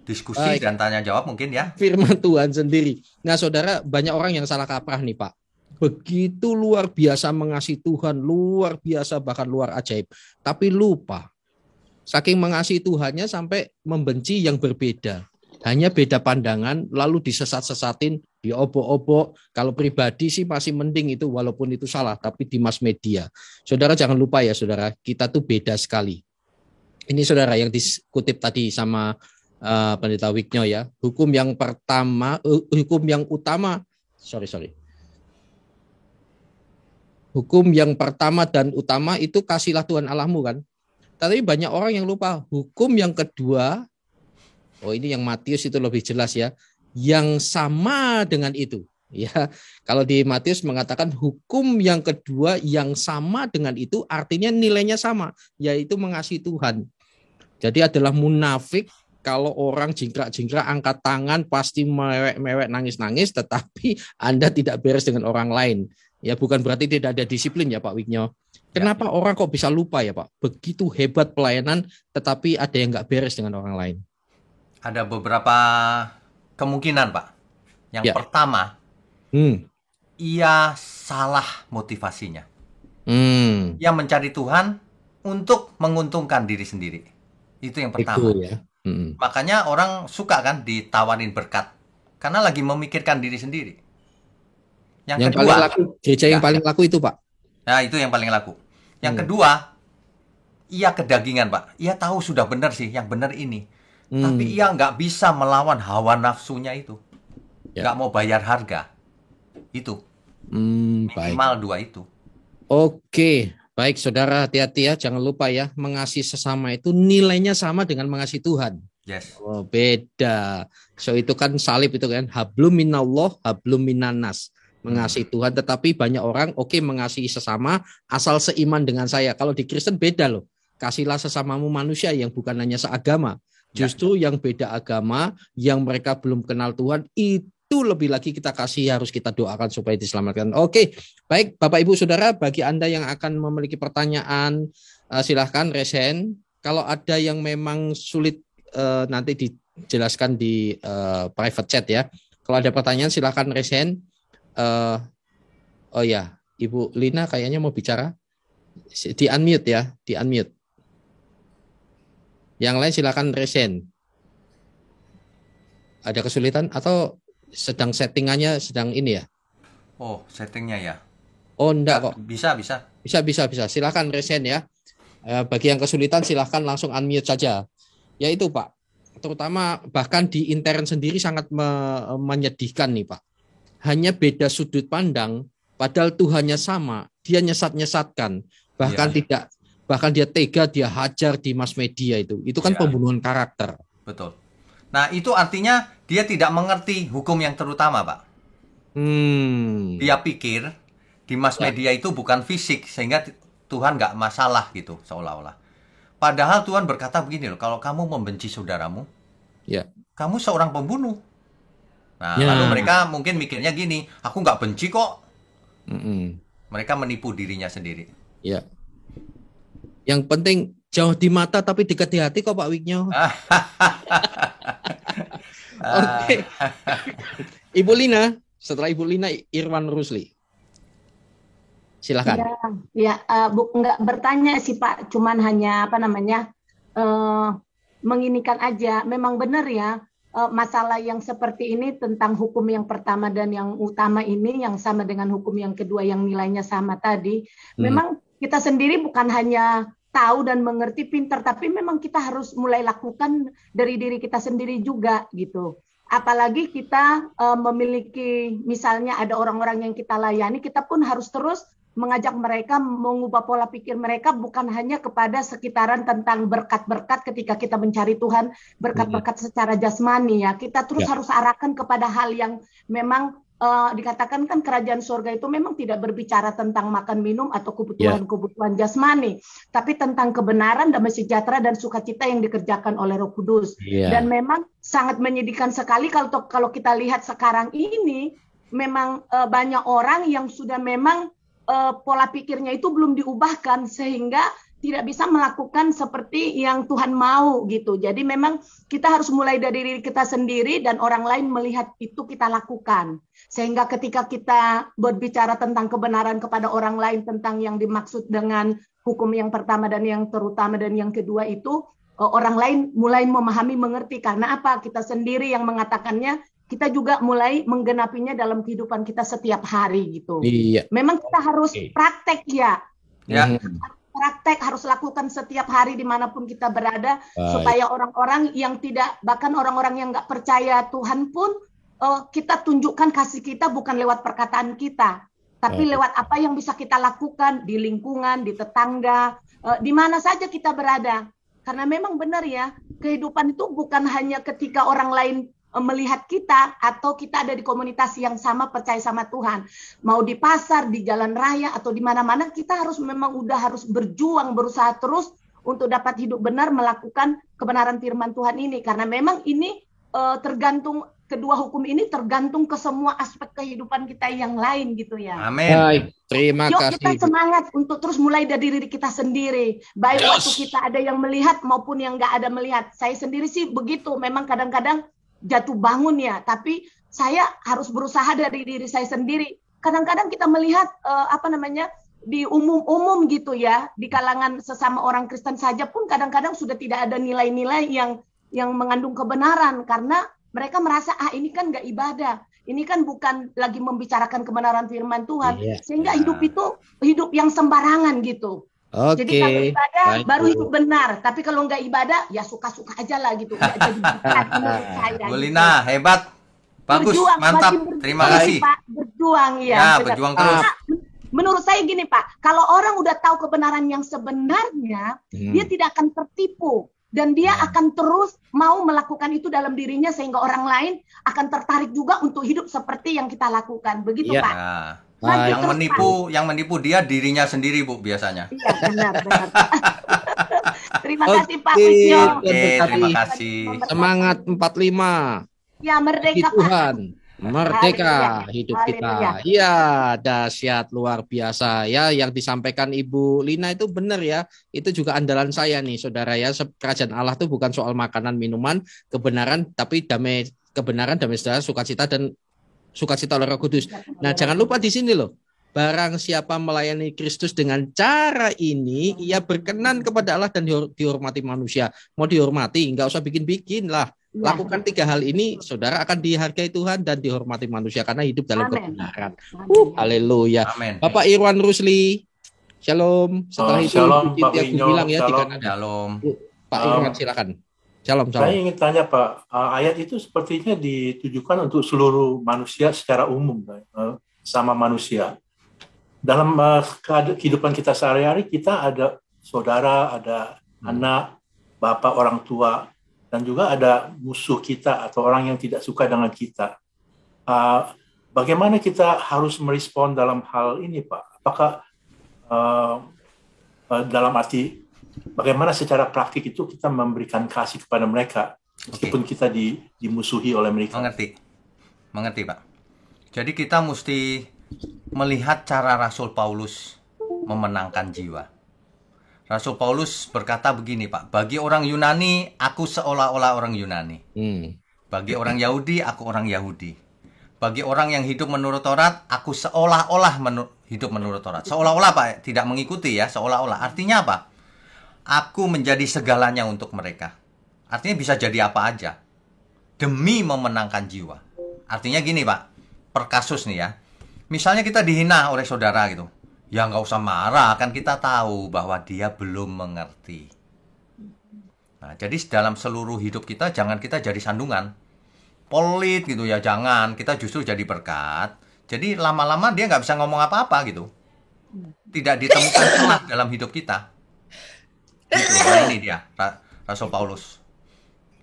diskusi dan tanya jawab mungkin ya. Firman Tuhan sendiri. Nah saudara, banyak orang yang salah kaprah nih Pak. begitu luar biasa mengasihi Tuhan, luar biasa bahkan luar ajaib, tapi lupa. Saking mengasihi Tuhannya sampai membenci yang berbeda. Hanya beda pandangan, lalu disesat-sesatin, diobok-obok. Kalau pribadi sih masih mending itu, walaupun itu salah, tapi di mass media. Saudara jangan lupa ya saudara, kita tuh beda sekali. Ini saudara yang dikutip tadi sama Pendeta Wignyo ya. Hukum yang pertama dan utama itu kasihlah Tuhan Allahmu kan. Tapi banyak orang yang lupa hukum yang kedua. Oh ini yang Matius itu lebih jelas ya. Yang sama dengan itu. Ya, kalau di Matius mengatakan hukum yang kedua yang sama dengan itu artinya nilainya sama, yaitu mengasihi Tuhan. Jadi adalah munafik kalau orang jingkrak-jingkrak angkat tangan pasti mewek-mewek nangis-nangis tetapi Anda tidak beres dengan orang lain. Ya bukan berarti tidak ada disiplin ya Pak Wignyo. Kenapa orang kok bisa lupa ya Pak? Begitu hebat pelayanan tetapi ada yang nggak beres dengan orang lain. Ada beberapa kemungkinan, Pak. Yang pertama, ia salah motivasinya. Ia mencari Tuhan untuk menguntungkan diri sendiri. Itu yang pertama. Itu, ya. Makanya orang suka kan ditawarin berkat. Karena lagi memikirkan diri sendiri. Yang kedua, paling laku, gereja yang paling laku itu, Pak. Nah, itu yang paling laku. Yang kedua, ia kedagingan, Pak. Ia tahu sudah benar sih, yang benar ini. Tapi ia nggak bisa melawan hawa nafsunya itu. Nggak mau bayar harga. Itu. Minimal dua itu. Oke. Baik, saudara, hati-hati ya. Jangan lupa ya, mengasihi sesama itu nilainya sama dengan mengasihi Tuhan. Yes. Oh, beda. So, itu kan salib itu kan. Hablum minallah, hablum minannas. Mengasihi Tuhan, tetapi banyak orang mengasihi sesama asal seiman dengan saya. Kalau di Kristen beda loh. Kasihlah sesamamu manusia yang bukan hanya seagama. Justru yang beda agama, yang mereka belum kenal Tuhan, itu lebih lagi kita kasih, harus kita doakan supaya diselamatkan. Oke, baik Bapak Ibu Saudara, bagi Anda yang akan memiliki pertanyaan, silahkan resen. Kalau ada yang memang sulit, nanti dijelaskan di private chat ya. Kalau ada pertanyaan silahkan resen. Oh ya, Ibu Lina kayaknya mau bicara. Di unmute ya, di unmute. Yang lain silakan resen. Ada kesulitan atau sedang settingannya sedang ini ya? Oh, settingnya ya. Oh, enggak kok. Bisa. Bisa. Silakan resen ya. Bagi yang kesulitan silakan langsung unmute saja. Ya itu Pak. Terutama bahkan di intern sendiri sangat menyedihkan nih Pak. Hanya beda sudut pandang, padahal Tuhannya sama. Dia nyesat-nyesatkan. Bahkan dia tega, dia hajar di mass media itu. Itu kan pembunuhan karakter. Betul. Nah, itu artinya dia tidak mengerti hukum yang terutama, Pak. Dia pikir di mass media itu bukan fisik, sehingga Tuhan nggak masalah gitu, seolah-olah. Padahal Tuhan berkata begini loh, kalau kamu membenci saudaramu, kamu seorang pembunuh. Nah, lalu mereka mungkin mikirnya gini, aku nggak benci kok. Mereka menipu dirinya sendiri. Ya. Yang penting jauh di mata tapi dekat di hati kok Pak Wignyo. Oke. Ibu Lina, setelah Ibu Lina Irwan Rusli. Silakan. Nggak bertanya sih Pak, cuman hanya menginikan aja. Memang benar ya, masalah yang seperti ini tentang hukum yang pertama dan yang utama ini yang sama dengan hukum yang kedua yang nilainya sama tadi. Memang kita sendiri bukan hanya tahu dan mengerti pintar, tapi memang kita harus mulai lakukan dari diri kita sendiri juga gitu. Apalagi kita memiliki, misalnya ada orang-orang yang kita layani, kita pun harus terus mengajak mereka mengubah pola pikir mereka bukan hanya kepada sekitaran tentang berkat-berkat ketika kita mencari Tuhan, berkat-berkat secara jasmani ya. Kita terus harus arahkan kepada hal yang memang dikatakan kan kerajaan surga itu memang tidak berbicara tentang makan minum atau kebutuhan jasmani, tapi tentang kebenaran, damai sejahtera dan sukacita yang dikerjakan oleh Roh Kudus. Dan memang sangat menyedihkan sekali kalau kita lihat sekarang ini memang banyak orang yang sudah memang pola pikirnya itu belum diubahkan sehingga tidak bisa melakukan seperti yang Tuhan mau gitu. Jadi memang kita harus mulai dari diri kita sendiri dan orang lain melihat itu kita lakukan. Sehingga ketika kita berbicara tentang kebenaran kepada orang lain tentang yang dimaksud dengan hukum yang pertama dan yang terutama dan yang kedua itu, orang lain mulai memahami, mengerti. Karena apa? Kita sendiri yang mengatakannya, kita juga mulai menggenapinya dalam kehidupan kita setiap hari gitu. Iya. Memang kita harus praktek ya. Ya. Praktek harus lakukan setiap hari dimanapun kita berada. Baik. Supaya orang-orang yang tidak, bahkan orang-orang yang nggak percaya Tuhan pun kita tunjukkan kasih kita bukan lewat perkataan kita, tapi lewat apa yang bisa kita lakukan di lingkungan, di tetangga, di mana saja kita berada. Karena memang benar ya, kehidupan itu bukan hanya ketika orang lain melihat kita atau kita ada di komunitas yang sama percaya sama Tuhan, mau di pasar, di jalan raya atau di mana-mana, kita harus berjuang, berusaha terus untuk dapat hidup benar, melakukan kebenaran firman Tuhan ini. Karena memang ini tergantung, kedua hukum ini tergantung ke semua aspek kehidupan kita yang lain gitu ya. Amin. Baik, terima kasih. Kita semangat untuk terus mulai dari diri kita sendiri. Baik waktu kita ada yang melihat maupun yang nggak ada melihat. Saya sendiri sih begitu, memang kadang-kadang jatuh bangun ya, tapi saya harus berusaha dari diri saya sendiri. Kadang-kadang kita melihat di umum-umum gitu ya, di kalangan sesama orang Kristen saja pun kadang-kadang sudah tidak ada nilai-nilai yang mengandung kebenaran, karena mereka merasa ini kan nggak ibadah, ini kan bukan lagi membicarakan kebenaran firman Tuhan, sehingga hidup itu hidup yang sembarangan gitu. Oke. Jadi kalau ibadah baru hidup benar, tapi kalau nggak ibadah ya suka-suka aja lah gitu. Bu Lina hebat, bagus, berjuang, mantap, terima kasih. Pak, berjuang ya. Berjuang terus. Menurut saya gini Pak, kalau orang udah tahu kebenaran yang sebenarnya, dia tidak akan tertipu dan dia akan terus mau melakukan itu dalam dirinya, sehingga orang lain akan tertarik juga untuk hidup seperti yang kita lakukan. Begitu Pak. Yang menipu dia dirinya sendiri Bu biasanya. Iya benar. Terima kasih Pak Wisyo. Terima kasih. Semangat 45. Ya merdeka Tuhan. Pak. Merdeka hidup kita. Iya, dahsyat luar biasa ya yang disampaikan Ibu Lina itu benar ya. Itu juga andalan saya nih Saudara ya. Kerajaan Allah itu bukan soal makanan, minuman, kebenaran, tapi damai sejahtera, sukacita dan sukacita oleh Roh Kudus. Nah, jangan lupa di sini loh. Barang siapa melayani Kristus dengan cara ini, ia berkenan kepada Allah dan dihormati manusia. Mau dihormati, nggak usah bikin-bikin lah. Lakukan 3 hal ini, saudara akan dihargai Tuhan dan dihormati manusia karena hidup dalam kebenaran. Haleluya. Bapak Irwan Rusli, shalom. Setelah itu, shalom, Pak Winyo, bilang ya di shalom. Kanada. Shalom. Pak Irwan, silakan. Shalom. Saya ingin tanya Pak, ayat itu sepertinya ditujukan untuk seluruh manusia secara umum, sama manusia. Dalam kehidupan kita sehari-hari, kita ada saudara, ada anak, bapak, orang tua, dan juga ada musuh kita atau orang yang tidak suka dengan kita. Bagaimana kita harus merespon dalam hal ini, Pak? Apakah dalam arti bagaimana secara praktik itu kita memberikan kasih kepada mereka meskipun kita dimusuhi oleh mereka? Mengerti, Pak. Jadi kita mesti melihat cara Rasul Paulus memenangkan jiwa. Rasul Paulus berkata begini, Pak, bagi orang Yunani, aku seolah-olah orang Yunani. Bagi orang Yahudi, aku orang Yahudi. Bagi orang yang hidup menurut Taurat, aku seolah-olah hidup menurut Taurat. Seolah-olah, Pak, tidak mengikuti ya, seolah-olah. Artinya apa? Aku menjadi segalanya untuk mereka. Artinya bisa jadi apa aja. Demi memenangkan jiwa. Artinya gini, Pak, per kasus nih ya. Misalnya kita dihina oleh saudara gitu. Ya nggak usah marah, kan kita tahu bahwa dia belum mengerti. Nah, jadi dalam seluruh hidup kita jangan kita jadi sandungan. Pelit gitu ya, jangan. Kita justru jadi berkat. Jadi lama-lama dia nggak bisa ngomong apa-apa gitu. Tidak ditemukan celah dalam hidup kita. Gitu, nah ini dia, Rasul Paulus.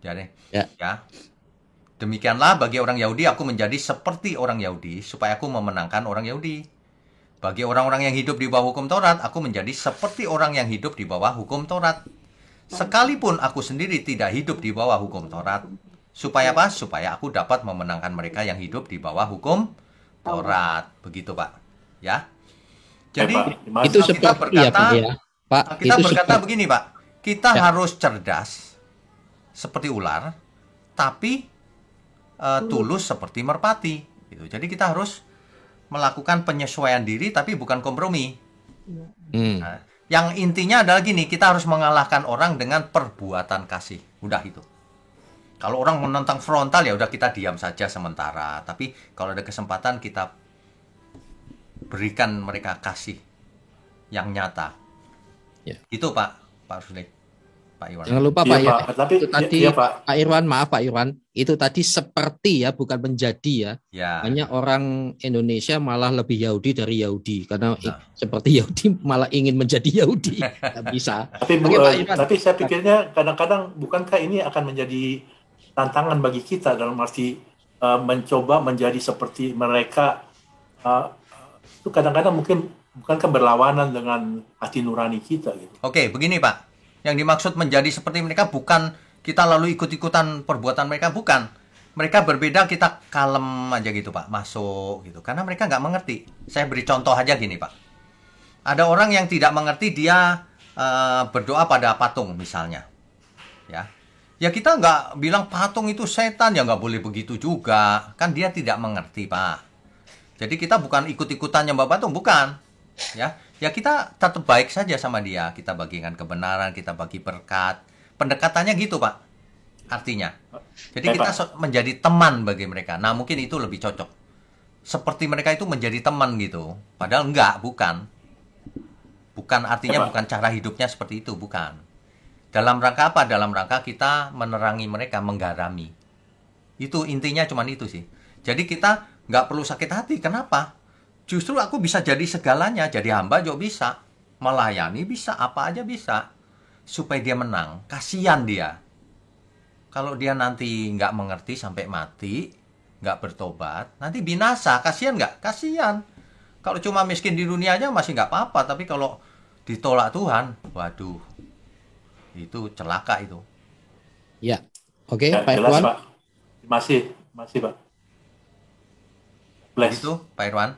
Jadi, ya. Demikianlah bagi orang Yahudi aku menjadi seperti orang Yahudi supaya aku memenangkan orang Yahudi. Bagi orang-orang yang hidup di bawah hukum Taurat, aku menjadi seperti orang yang hidup di bawah hukum Taurat. Sekalipun aku sendiri tidak hidup di bawah hukum Taurat. Supaya apa? Supaya aku dapat memenangkan mereka yang hidup di bawah hukum Taurat. Begitu, Pak. Ya. Jadi itu seperti kita berkata, Pak, Kita itu berkata seperti begini, Pak. Kita ya. harus cerdas seperti ular, tapi tulus seperti merpati. Gitu. Jadi kita harus melakukan penyesuaian diri, tapi bukan kompromi. Hmm. Nah, yang intinya adalah gini, kita harus mengalahkan orang dengan perbuatan kasih. Udah itu. Kalau orang menentang frontal ya udah kita diam saja sementara. Tapi kalau ada kesempatan kita berikan mereka kasih yang nyata. Ya. Itu Pak Rusli, Pak Iwan. Jangan lupa Iya, Pak ya. Pak. Tapi Itu tadi iya, Pak. Pak Irwan, maaf Pak Irwan, itu tadi seperti ya, bukan menjadi ya. Ya. Banyak orang Indonesia malah lebih Yahudi dari Yahudi karena Nah. seperti Yahudi malah ingin menjadi Yahudi. Nggak bisa. Tapi, Oke, Pak Irwan. tapi saya pikirnya kadang-kadang bukankah ini akan menjadi tantangan bagi kita dalam arti mencoba menjadi seperti mereka, itu kadang-kadang mungkin bukankah berlawanan dengan hati nurani kita gitu. Oke, begini Pak. Yang dimaksud menjadi seperti mereka bukan kita lalu ikut-ikutan perbuatan mereka, bukan. Mereka berbeda, kita kalem aja gitu Pak, masuk gitu. Karena mereka nggak mengerti. Saya beri contoh aja gini Pak. Ada orang yang tidak mengerti, dia berdoa pada patung misalnya. Ya kita nggak bilang patung itu setan, ya nggak boleh begitu juga. Kan dia tidak mengerti Pak. Jadi kita bukan ikut-ikutan nyembah patung, bukan. Ya kita tetap baik saja sama dia. Kita bagikan kebenaran, kita bagi berkat. Pendekatannya gitu Pak. Artinya. Jadi kita menjadi teman bagi mereka. Nah mungkin itu lebih cocok. Seperti mereka itu menjadi teman gitu. Padahal enggak, bukan. Bukan artinya bukan cara hidupnya seperti itu, bukan. Dalam rangka apa? Dalam rangka kita menerangi mereka, menggarami. Itu intinya cuman itu sih. Jadi kita nggak perlu sakit hati. Kenapa? Justru aku bisa jadi segalanya. Jadi hamba juga bisa. Melayani bisa, apa aja bisa. Supaya dia menang. Kasihan dia. Kalau dia nanti nggak mengerti sampai mati, nggak bertobat, nanti binasa. Kasihan nggak? Kasihan. Kalau cuma miskin di dunia aja masih nggak apa-apa. Tapi kalau ditolak Tuhan, waduh. Itu celaka itu. Ya, oke, Ya, Pak jelas, Irwan. Pak. Masih Pak. Bless. Itu Pak Irwan.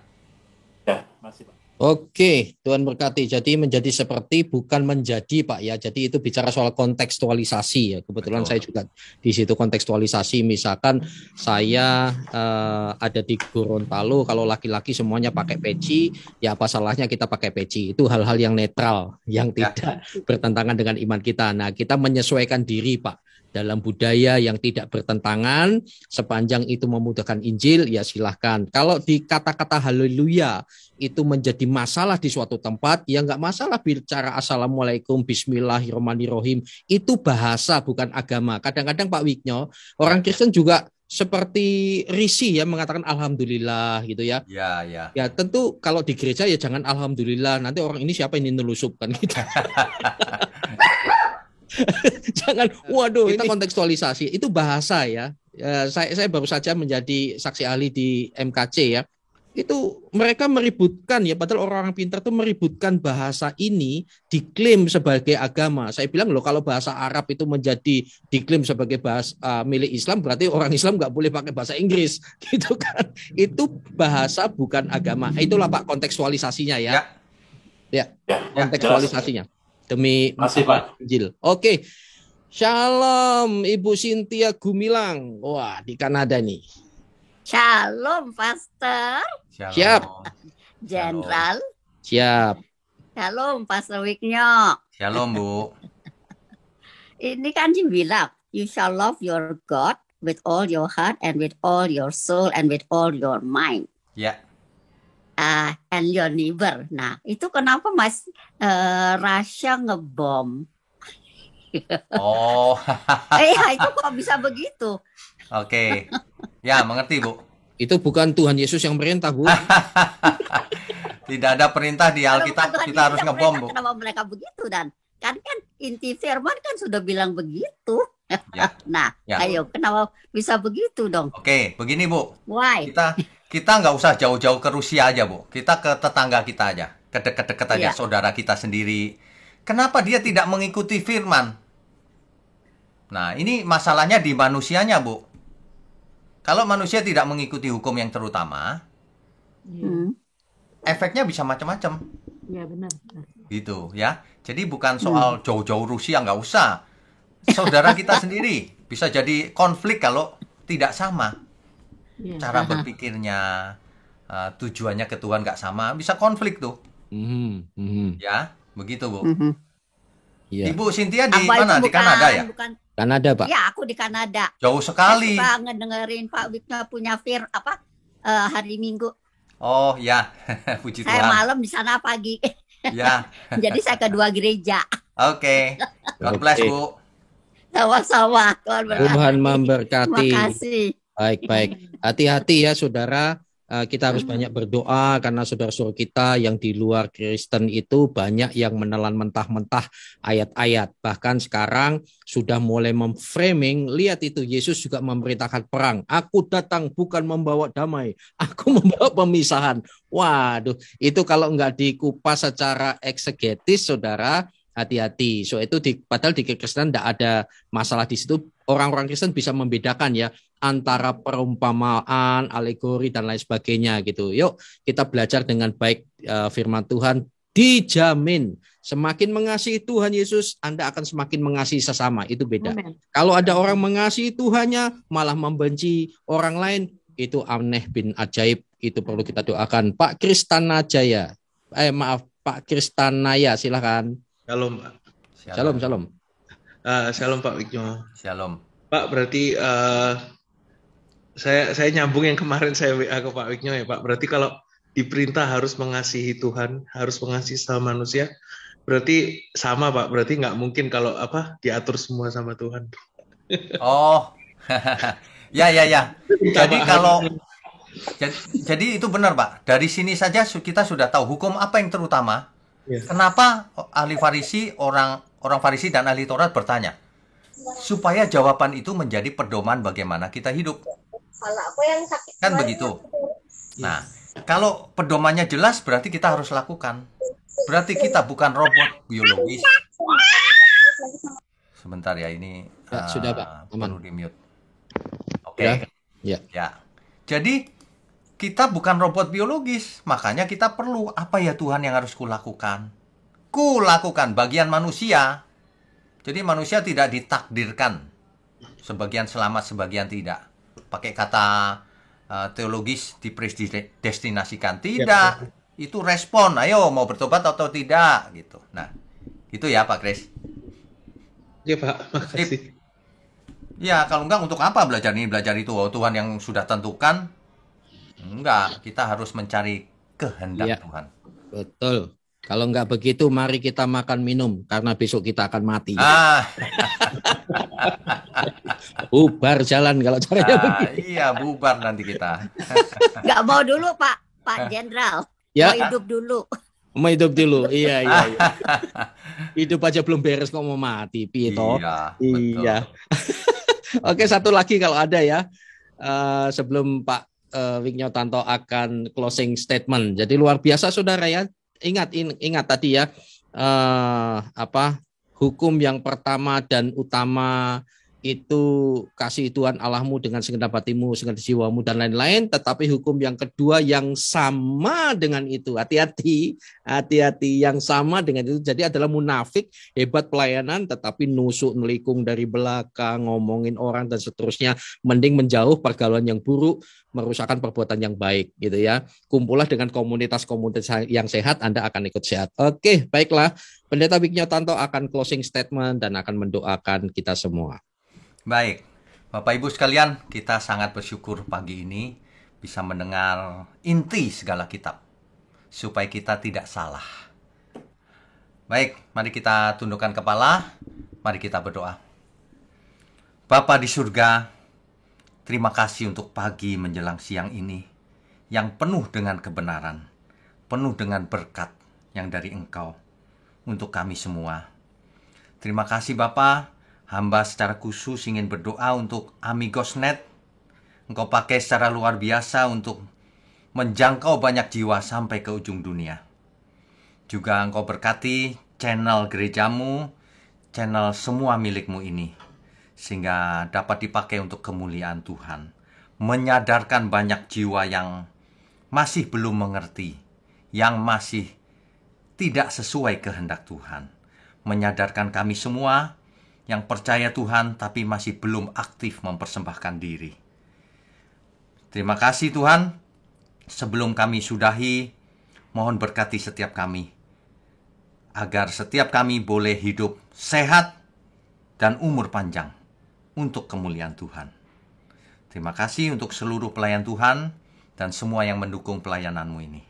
Ya, masih Pak. Oke, Tuhan berkati. Jadi menjadi seperti bukan menjadi Pak ya. Jadi itu bicara soal kontekstualisasi ya. Kebetulan Betul. saya juga di situ kontekstualisasi. Misalkan saya ada di Gorontalo, kalau laki-laki semuanya pakai peci, ya apa salahnya kita pakai peci? Itu hal-hal yang netral, yang tidak bertentangan dengan iman kita. Nah, kita menyesuaikan diri Pak. Dalam budaya yang tidak bertentangan, sepanjang itu memudahkan Injil, ya silahkan. Kalau di kata-kata haleluya itu menjadi masalah di suatu tempat, ya nggak masalah bicara assalamualaikum, bismillahirrahmanirrahim. Itu bahasa bukan agama. Kadang-kadang Pak Wignyo, orang Kristen juga seperti risih ya mengatakan alhamdulillah gitu ya. Ya. Ya tentu kalau di gereja ya jangan alhamdulillah. Nanti orang ini siapa ini nelusup kan gitu. Jangan, waduh, kita kontekstualisasi itu bahasa ya. Saya baru saja menjadi saksi ahli di MKC ya. Itu mereka meributkan ya, padahal orang-orang pintar itu meributkan bahasa ini diklaim sebagai agama. Saya bilang loh, kalau bahasa Arab itu menjadi diklaim sebagai bahasa milik Islam, berarti orang Islam nggak boleh pakai bahasa Inggris, gitu kan? Itu bahasa bukan agama. Itulah Pak kontekstualisasinya ya. Ya, kontekstualisasinya. Demi Masih Pak. Injil. Oke. Shalom Ibu Cynthia Gumilang. Wah, di Kanada nih. Shalom Pastor Shalom. Siap. Jenderal. Siap. Shalom Pastor Wignyo. Shalom Bu. Ini kan dibilang, you shall love your God with all your heart and with all your soul and with all your mind. Ya. And your neighbor. Nah, itu kenapa Mas Rasya ngebom? Oh. Itu kok bisa begitu? Oke. Ya, mengerti Bu. Itu bukan Tuhan Yesus yang perintah, Bu. Tidak ada perintah di Alkitab kita harus ngebom, Bu. Kenapa mereka begitu dan kan inti firman kan sudah bilang begitu. Ya. Nah, Ya. ayo kenapa bisa begitu dong? Oke, begini Bu. Why? Kita nggak usah jauh-jauh ke Rusia aja, Bu. Kita ke tetangga kita aja. Ke deket-deket aja, saudara kita sendiri. Kenapa dia tidak mengikuti firman? Nah, ini masalahnya di manusianya, Bu. Kalau manusia tidak mengikuti hukum yang terutama, efeknya bisa macam-macam. Ya benar. gitu ya. Jadi bukan soal jauh-jauh Rusia, nggak usah. Saudara kita sendiri bisa jadi konflik kalau tidak sama cara berpikirnya, tujuannya ke Tuhan nggak sama, bisa konflik tuh. Ya, begitu Bu. Iya. Ibu Cynthia di Apa mana? itu Di Kanada ya? bukan. Kanada, Pak. Ya, aku di Kanada. Jauh sekali. Saya suka ngedengerin Pak Wigno punya hari Minggu. Oh ya, puji Saya Tuhan. malam di sana pagi. Ya, Jadi saya kedua gereja. oke. God bless Oke. Bu. Sama-sama. Tuhan memberkati. Terima kasih. Baik. Hati-hati ya saudara. Kita harus banyak berdoa karena saudara-saudara kita yang di luar Kristen itu banyak yang menelan mentah-mentah ayat-ayat. Bahkan sekarang sudah mulai memframing, lihat itu Yesus juga memerintahkan perang. Aku datang bukan membawa damai, aku membawa pemisahan. Waduh, itu kalau nggak dikupas secara eksegetis saudara, hati-hati. So itu padahal di Kristen tidak ada masalah di situ. Orang-orang Kristen bisa membedakan ya antara perumpamaan, alegori dan lain sebagainya gitu. Yuk kita belajar dengan baik firman Tuhan. Dijamin semakin mengasihi Tuhan Yesus, Anda akan semakin mengasihi sesama. Itu beda. Amen. Kalau ada orang mengasihi Tuhannya malah membenci orang lain, itu aneh bin ajaib. Itu perlu kita doakan. Pak Kristanajaya, Pak Kristanaya, silakan. Shalom, Pak. Shalom. Shalom Pak Wigno. Shalom. Pak, berarti saya nyambung yang kemarin saya WA ke Pak Wigno ya Pak. Berarti kalau diperintah harus mengasihi Tuhan, harus mengasihi sama manusia, berarti sama Pak. Berarti nggak mungkin kalau diatur semua sama Tuhan. Oh, ya. Jadi kalau jadi itu benar Pak. Dari sini saja kita sudah tahu hukum apa yang terutama. Ya. Kenapa ahli Farisi, orang Farisi dan ahli Taurat bertanya? Supaya jawaban itu menjadi pedoman bagaimana kita hidup. Kan begitu. Nah, kalau pedomannya jelas berarti kita harus lakukan. Berarti kita bukan robot biologis. Sebentar ya, ini sudah Pak, aman. perlu di mute. Oke. Ya. Jadi kita bukan robot biologis, makanya kita perlu apa ya Tuhan yang harus kulakukan? Kulakukan bagian manusia. Jadi manusia tidak ditakdirkan sebagian selamat, sebagian tidak. Pakai kata teologis dipredestinasikan. Tidak. Itu respon. Ayo mau bertobat atau tidak gitu. Nah, itu ya Pak Kris. Oke Pak, makasih. Ya, kalau enggak untuk apa belajar ini, belajar itu? Oh, Tuhan yang sudah tentukan. Enggak, kita harus mencari kehendak Tuhan. Betul. Kalau enggak begitu, mari kita makan minum karena besok kita akan mati. Bubar jalan kalau caranya begitu. Iya, bubar nanti kita. Nggak mau dulu Pak Jenderal. Ya. Mau hidup dulu. Mau hidup dulu. Iya. Hidup aja belum beres kok mau mati, Pito. Iya. Oke, satu lagi kalau ada ya. Sebelum Pak Wigno Tanto akan closing statement. Jadi luar biasa saudara ya. Ingat tadi ya, hukum yang pertama dan utama itu kasih Tuhan Allahmu dengan segenap hatimu, segenap jiwamu dan lain-lain. Tetapi hukum yang kedua yang sama dengan itu, hati-hati yang sama dengan itu. Jadi adalah munafik, hebat pelayanan, tetapi nusuk nelikung dari belakang, ngomongin orang dan seterusnya. Mending menjauh pergaulan yang buruk, merusakkan perbuatan yang baik, gitu ya. Kumpullah dengan komunitas-komunitas yang sehat, Anda akan ikut sehat. Oke, baiklah. Pendeta Wigno Tanto akan closing statement dan akan mendoakan kita semua. Baik, Bapak Ibu sekalian, kita sangat bersyukur pagi ini bisa mendengar inti segala kitab, supaya kita tidak salah. Baik, mari kita tundukkan kepala, mari kita berdoa. Bapa di surga, terima kasih untuk pagi menjelang siang ini, yang penuh dengan kebenaran, penuh dengan berkat yang dari Engkau, untuk kami semua. Terima kasih Bapa. Hamba secara khusus ingin berdoa untuk Amigos.net. Engkau pakai secara luar biasa untuk menjangkau banyak jiwa sampai ke ujung dunia. Juga Engkau berkati channel gerejamu, channel semua milikmu ini, sehingga dapat dipakai untuk kemuliaan Tuhan. Menyadarkan banyak jiwa yang masih belum mengerti, yang masih tidak sesuai kehendak Tuhan. Menyadarkan kami semua yang percaya Tuhan tapi masih belum aktif mempersembahkan diri. Terima kasih Tuhan. Sebelum kami sudahi, mohon berkati setiap kami, agar setiap kami boleh hidup sehat dan umur panjang untuk kemuliaan Tuhan. Terima kasih untuk seluruh pelayan Tuhan dan semua yang mendukung pelayananmu ini.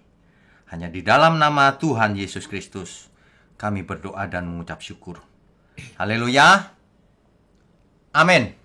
Hanya di dalam nama Tuhan Yesus Kristus kami berdoa dan mengucap syukur. Haleluya. Amin.